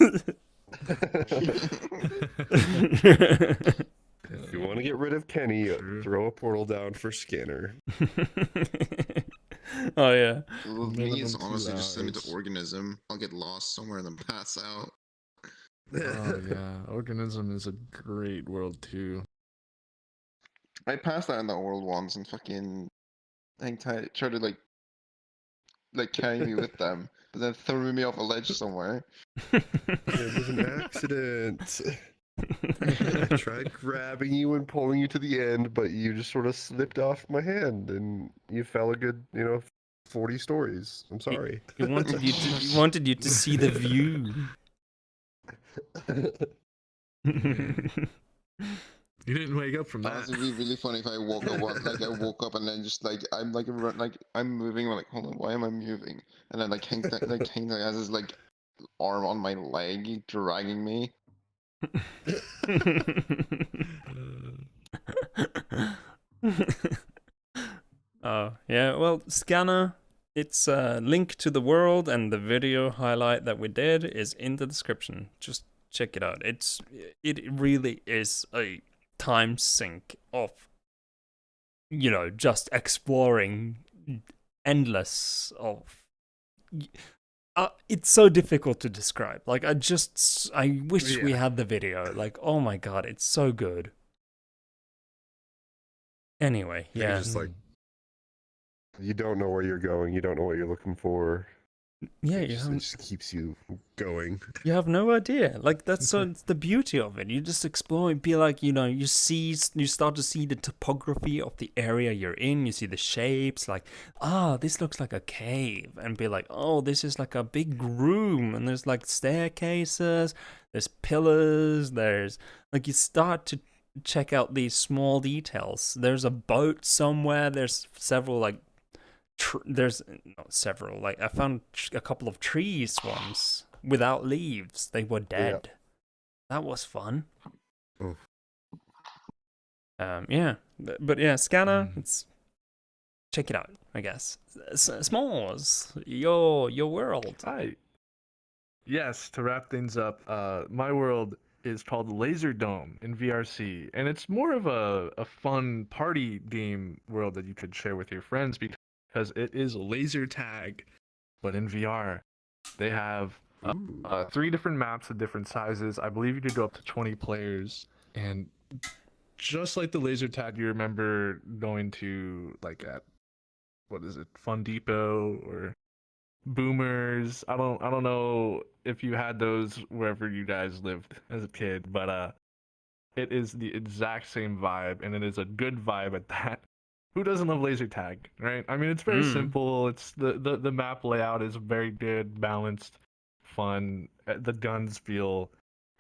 If you want to get rid of Kenny, throw a portal down for Scanner. Oh yeah. With me, it's Minimum 2 honestly just send me hours. to Organism. I'll get lost somewhere and then pass out. Oh yeah, Organism is a great world too. I passed out in that world once and fucking hang tight, tried to like carry me with them, but then threw me off a ledge somewhere. It was an accident. I tried grabbing you and pulling you to the end, but you just sort of slipped off my hand and you fell a good, 40 stories. I'm sorry. He wanted you to see the view. You didn't wake up from that. Honestly, it'd be really funny if I woke up and then just I'm I'm moving. I'm like, hold on, why am I moving? And then Hang has his arm on my leg, dragging me. Oh yeah, well, Scanner, it's a link to the world, and the video highlight that we did is in the description. Just check it out. It really is a time sink of just exploring endless of. It's so difficult to describe. I wish we had the video. Oh my god, it's so good. Anyway, You're yeah. just you don't know where you're going. You don't know what you're looking for. Yeah, It just keeps you going. you have no idea. That's it's the beauty of it. You just explore and be you start to see the topography of the area you're in. You see the shapes, this looks like a cave, and be like, oh, this is like a big room, and there's staircases, there's pillars, there's you start to check out these small details. There's a boat somewhere, there's several there's not several. I found a couple of trees once without leaves. They were dead. Yeah. That was fun. Oh. Yeah, but yeah, Scanner. It's check it out. I guess. S'mores, your world. Hi. Yes. To wrap things up, my world is called Laserdome in VRC, and it's more of a fun party game world that you could share with your friends because it is laser tag, but in VR. They have 3 different maps of different sizes. I believe you could go up to 20 players, and just like the laser tag, you remember going to at Fun Depot or Boomers. I don't know if you had those wherever you guys lived as a kid, but it is the exact same vibe, and it is a good vibe at that. Who doesn't love laser tag, right? I mean, it's very simple. It's the map layout is very good, balanced, fun. The guns feel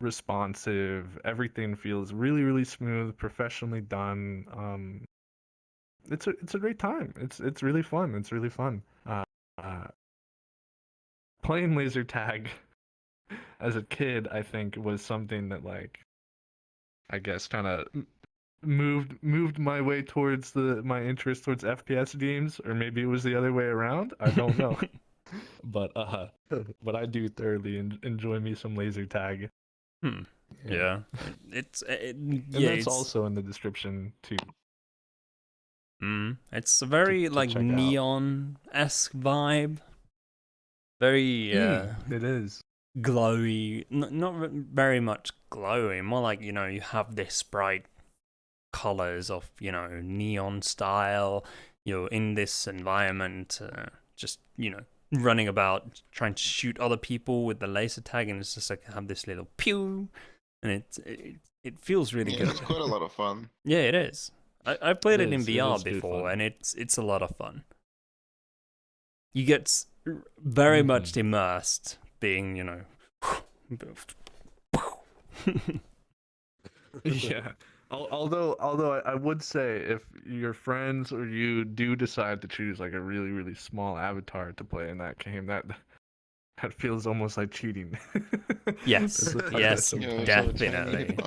responsive. Everything feels really, really smooth, professionally done. It's a great time. It's really fun. It's really fun. Playing laser tag as a kid, I think, was something that I guess kind of moved my way towards my interest towards FPS games, or maybe it was the other way around. I don't know. but I do thoroughly enjoy me some laser tag. Yeah. It's also in the description too. It's a very neon-esque vibe. Very it is glowy, not very much glowy, more you have this bright colors of neon style. You're in this environment, just running about trying to shoot other people with the laser tag, and it's just have this little pew, and it feels really good. It's quite a lot of fun. Yeah, it is. I've played it in VR before, and it's a lot of fun. You get very much immersed, being yeah. Although I would say, if your friends or you do decide to choose a really, really small avatar to play in that game, that feels almost like cheating. Yes, yes, definitely.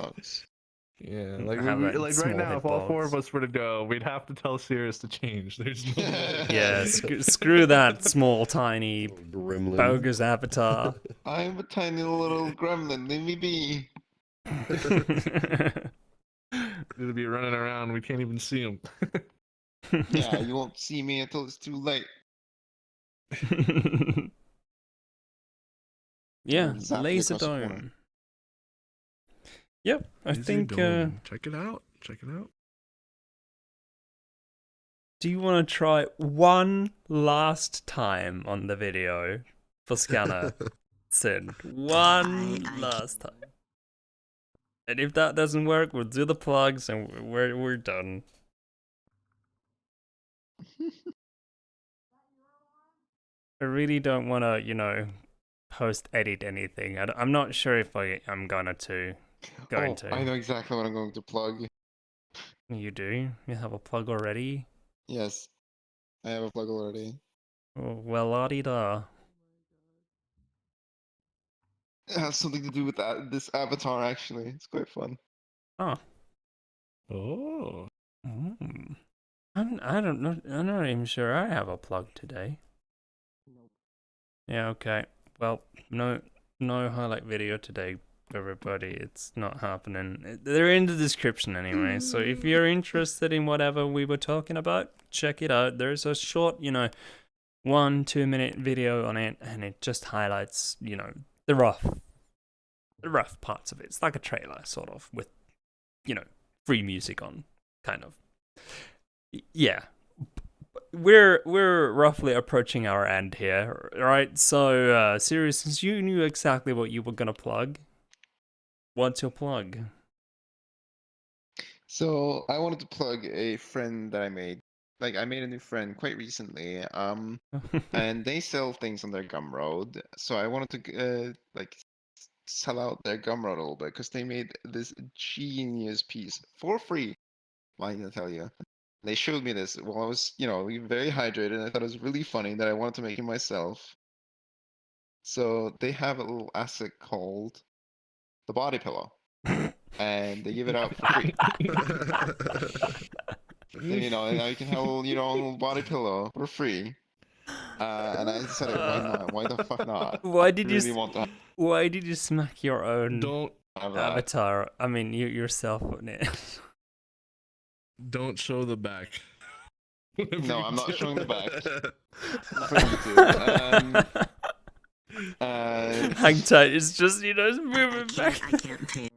Yeah, like Have that like small right now, if all four hitbox. of us were to go, we'd have to tell Sirius to change. There's no way. Yeah, screw that small, tiny, Gremlin. bogus avatar. I'm a tiny little gremlin. Leave me be. It'll be running around. We can't even see him. Yeah, you won't see me until it's too late. Yeah, Exactly across the corner. Laserdome. Yep, I think. Check it out. Check it out. Do you want to try one last time on the video for Scanner? Sid, one last time. And if that doesn't work, we'll do the plugs and we're done. I really don't want to, post edit anything. I'm not sure if I'm going to. I know exactly what I'm going to plug. You do? You have a plug already? Yes, I have a plug already. Oh, well, la-di-da. It has something to do with this avatar, actually. It's quite fun. Oh. Oh. Mm. I don't know. I'm not even sure I have a plug today. Yeah, okay. Well, no highlight video today, everybody. It's not happening. They're in the description anyway. So if you're interested in whatever we were talking about, check it out. There's a short, 1-2 minute video on it, and it just highlights, the rough parts of it. It's like a trailer, sort of, with, free music on, kind of. Yeah. We're roughly approaching our end here, right? So, Sirius, since you knew exactly what you were gonna plug, what's your plug? So I wanted to plug a friend that I made. Like, I made a new friend quite recently. And they sell things on their Gumroad. So I wanted to sell out their Gumroad a little bit because they made this genius piece for free. I can tell you. They showed me this while I was, very hydrated, and I thought it was really funny that I wanted to make it myself. So they have a little asset called the body pillow, and they give it out for free. And, and now you can have your own little body pillow for free. And I decided, why not? Why the fuck not? Why did really you? Want to Why did you smack your own Don't have that. avatar? I mean, yourself on it. don't show the back. No, I'm not showing the back. For YouTube. Hang tight. It's just it's moving back. I can't pan.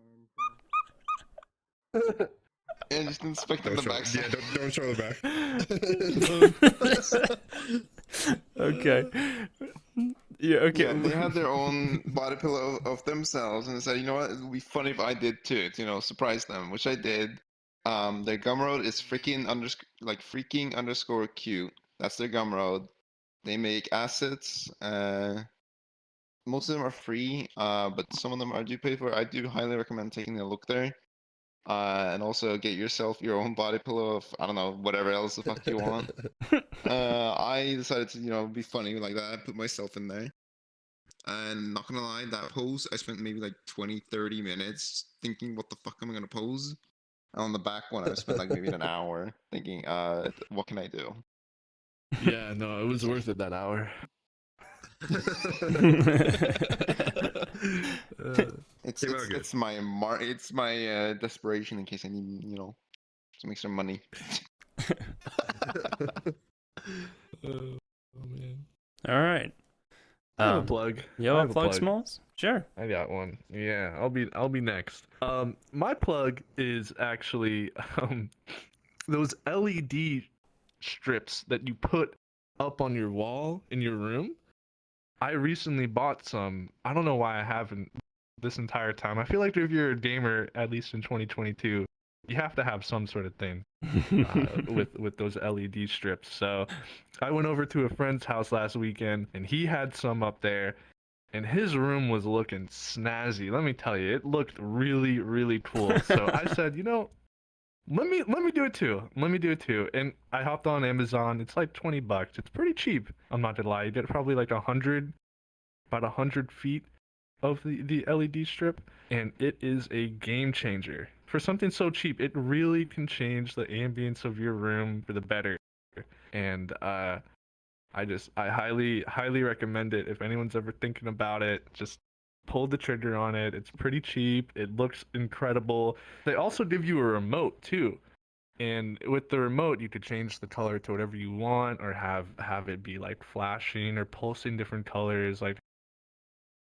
Yeah, just inspecting the back. Yeah, don't show the back. Okay. Yeah. Okay. Yeah, they had their own body pillow of themselves, and they said, you know what, it would be funny if I did too, to surprise them, which I did. Their Gumroad is freaking underscore cute. That's their Gumroad. They make assets. Most of them are free, but some of them I do pay for. I do highly recommend taking a look there. And also get yourself your own body pillow of, I don't know, whatever else the fuck you want. I decided to, be funny like that. I put myself in there. And not gonna lie, that pose, I spent maybe like 20-30 minutes thinking what the fuck am I gonna pose. And on the back one, I spent like maybe an hour thinking, what can I do? Yeah, no, it was worth it that hour. It's my desperation in case I need to make some money. Oh man. All right. I have a plug. You I have a plug, Smalls? Sure. I got one. Yeah, I'll be next. My plug is actually those LED strips that you put up on your wall in your room. I recently bought some. I don't know why I haven't this entire time. I feel like if you're a gamer, at least in 2022, you have to have some sort of thing with those LED strips. So I went over to a friend's house last weekend, and he had some up there, and his room was looking snazzy. Let me tell you, it looked really, really cool. So I said, let me do it too. Let me do it too. And I hopped on Amazon. It's like $20. It's pretty cheap. I'm not gonna lie. You get probably like about 100 feet. of the LED strip, and it is a game changer. For something so cheap, it really can change the ambience of your room for the better. And I highly recommend it. If anyone's ever thinking about it, just pull the trigger on it. It's pretty cheap. It looks incredible. They also give you a remote too. And with the remote, you could change the color to whatever you want, or have it be like flashing or pulsing different colors. Like,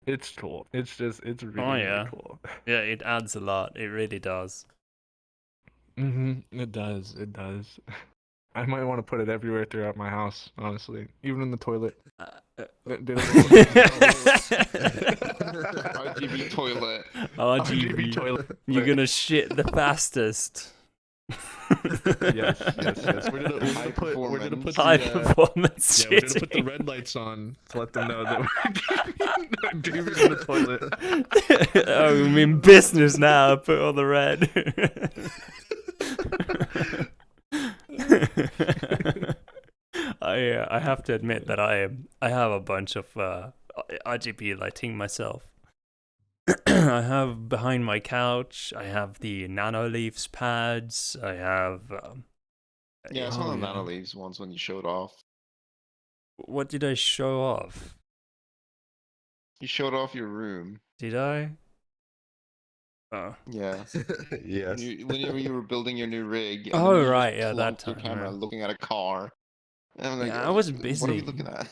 it's cool. It's really, really cool. Yeah, it adds a lot. It really does. It does. It does. I might want to put it everywhere throughout my house, honestly, even in the toilet. RGB toilet. RGB toilet. You're gonna shit the fastest. Yes. We're gonna put high the, performance. we're gonna put the red lights on to let them know that David's in the toilet. Oh, we mean business now. Put on the red. I have to admit that I have a bunch of RGB lighting myself. I have behind my couch. I have the Nano Leaves pads. I have. Yeah, I saw the Nano Leaves ones when you showed off. What did I show off? You showed off your room. Did I? Oh. Yeah. Yes. Whenever you were building your new rig. And Oh, then you right, just yeah, that plunked your time, camera yeah. looking at a car. And I'm like, Yeah, I was What are busy. we looking at?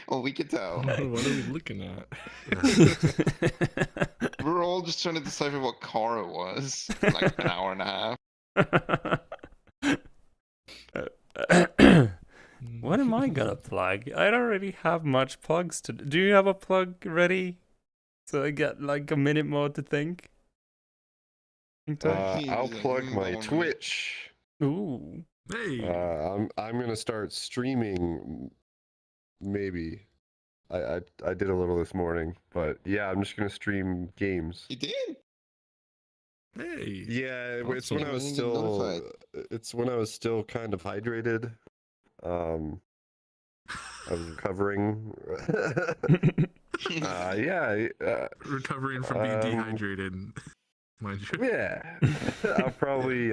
Oh, we could tell. What are we looking at? We were all just trying to decipher what car it was for like an hour and a half. What am I gonna plug? I don't really have much plugs to. Do you have a plug ready? So I get like a minute more to think. I'll plug my Twitch. Ooh. Hey. I'm gonna start streaming. Maybe. I did a little this morning, but yeah, I'm just gonna stream games. You did? Hey. Yeah, it's Awesome. when I was I didn't get still. notified. It's when I was still kind of hydrated. I was recovering. Yeah. Recovering from being dehydrated, mind you. Yeah. I'll probably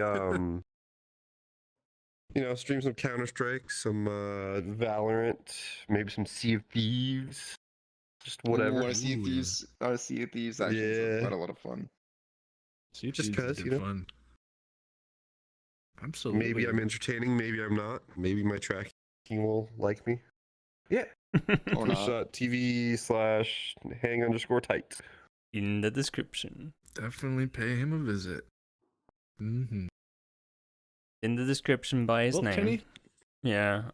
stream some Counter-Strike, some Valorant, maybe some Sea of Thieves, just whatever. Our Sea of Thieves actually is Yeah. quite a lot of fun. Just 'cause, you know. Fun. Absolutely. Maybe I'm entertaining, maybe I'm not. Maybe my tracking will like me. Yeah. Or not. Twitch.tv/hang_tight. In the description. Definitely pay him a visit. Mm-hmm. In the description by his name. Kenny? Yeah.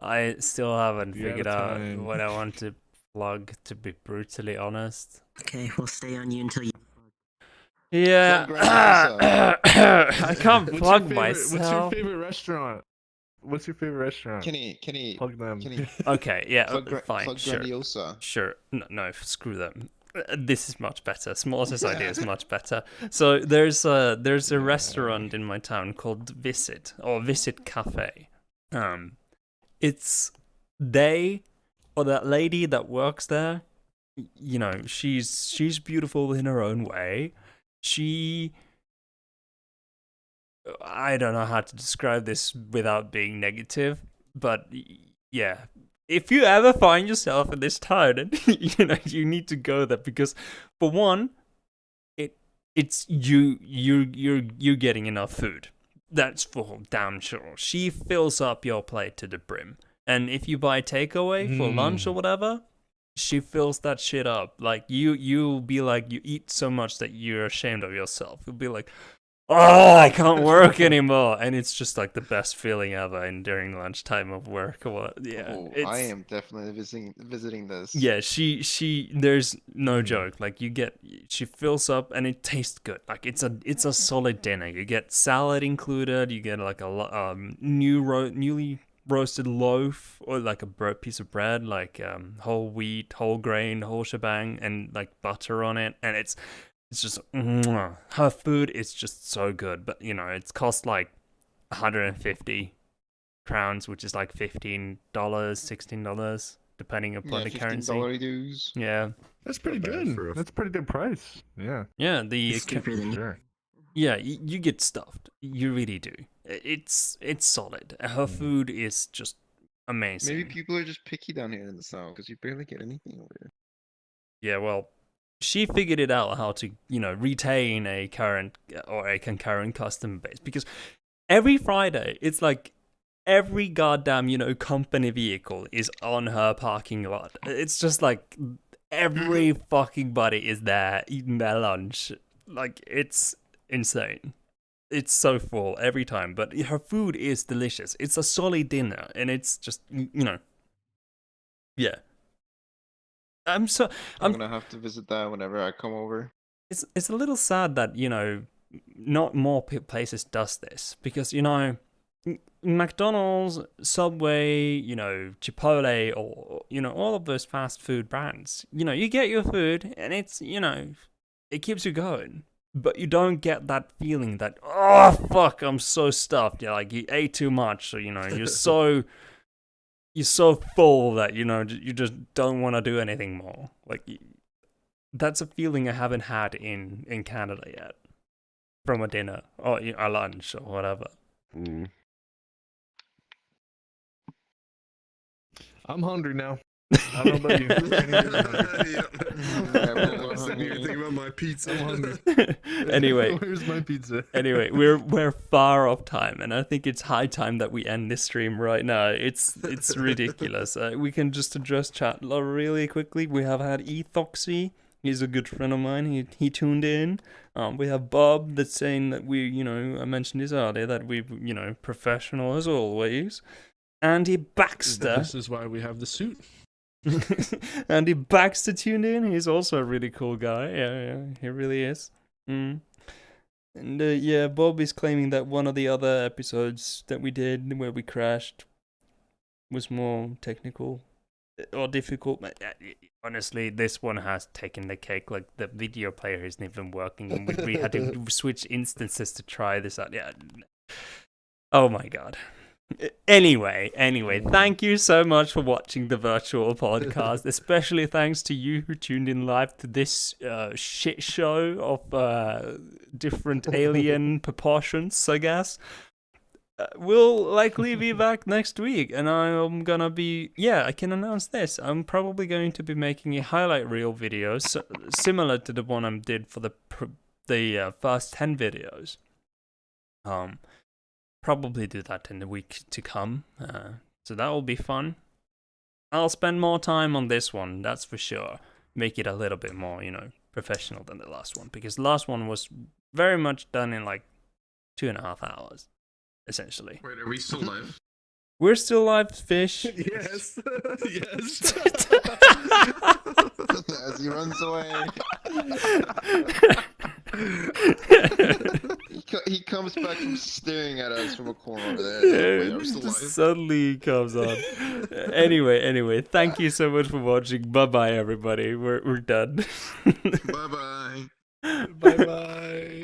I still haven't You figured out of out time. what I want to plug, to be brutally honest. Okay, we'll stay on you until you. Yeah. Plug Grandiosa. I can't plug What's your myself. favorite restaurant? What's your favorite restaurant? Kenny, Plug them. Kenny, Okay, yeah, fine, plug sure. Grandiosa. Sure. No, screw them. This is much better. Smores'es idea is much better. So there's a restaurant in my town called Visit Cafe. It's that lady that works there. You know, she's beautiful in her own way. I don't know how to describe this without being negative, but yeah. If you ever find yourself in this town, and you need to go there, because for one, it's you're getting enough food. That's for damn sure. She fills up your plate to the brim, and if you buy takeaway for lunch or whatever, she fills that shit up. Like you'll be like, you eat so much that you're ashamed of yourself. You'll be like, oh, I can't work anymore, and it's just like the best feeling ever. And during lunchtime of work, or what? Yeah, Oh, I am definitely visiting this. Yeah, she. There's no joke. Like she fills up, and it tastes good. Like it's a solid dinner. You get salad included. You get like a newly roasted loaf, or like a piece of bread, like whole wheat, whole grain, whole shebang, and like butter on it, and it's just her food is just so good. But it's cost like 150 crowns, which is like $15, $16, depending upon Yeah, the currency. $15 dues. Yeah, That's pretty Not bad good. for a- That's a pretty good price. Yeah, yeah. The sure. yeah, you get stuffed. You really do. It's solid. Her food is just amazing. Maybe people are just picky down here in the south because you barely get anything over here. Yeah, well, she figured it out how to, retain a current or a concurrent customer base, because every Friday it's like every goddamn, company vehicle is on her parking lot. It's just like every fucking buddy is there eating their lunch. Like, it's insane. It's so full every time, but her food is delicious. It's a solid dinner, and it's just, yeah. I'm gonna have to visit that whenever I come over. It's a little sad that, not more places does this, because, McDonald's, Subway, Chipotle, or, all of those fast food brands, you get your food and it's, it keeps you going, but you don't get that feeling that, oh, fuck, I'm so stuffed. Yeah, like you ate too much, so, you're so... You're so full that, you just don't want to do anything more. Like, that's a feeling I haven't had in Canada yet. From a dinner, or a lunch, or whatever. Mm. I'm hungry now. I don't know about you. I'm sitting here thinking about my pizza. I'm hungry. Anyway. Where's my pizza? Anyway, we're far off time, and I think it's high time that we end this stream right now. It's ridiculous. We can just address chat really quickly. We have had Ethoxy. He's a good friend of mine. He tuned in. We have Bob that's saying that we, I mentioned this earlier, that we're, professional as always. Andy Baxter. This is why we have the suit. Andy Baxter tuned in. He's also a really cool guy. Yeah, he really is. And Bob is claiming that one of the other episodes that we did where we crashed was more technical or difficult. Honestly, this one has taken the cake. Like, the video player isn't even working, and we had to switch instances to try this out. Yeah. Oh my god. Anyway, thank you so much for watching the virtual podcast. Especially thanks to you who tuned in live to this shit show of different alien proportions, I guess. We'll likely be back next week, and I'm gonna be... Yeah, I can announce this. I'm probably going to be making a highlight reel video similar to the one I did for the first 10 videos. Probably do that in the week to come, so that will be fun. I'll spend more time on this one, that's for sure. Make it a little bit more, professional than the last one, because the last one was very much done in like 2.5 hours, essentially. Wait, are we still live? We're still live, Fish. Yes. Yes. As he runs away. He comes back from staring at us from a corner over there. Wait, are we still live? Suddenly comes on. Anyway, thank you so much for watching. Bye-bye, everybody. We're done. Bye-bye. Bye-bye.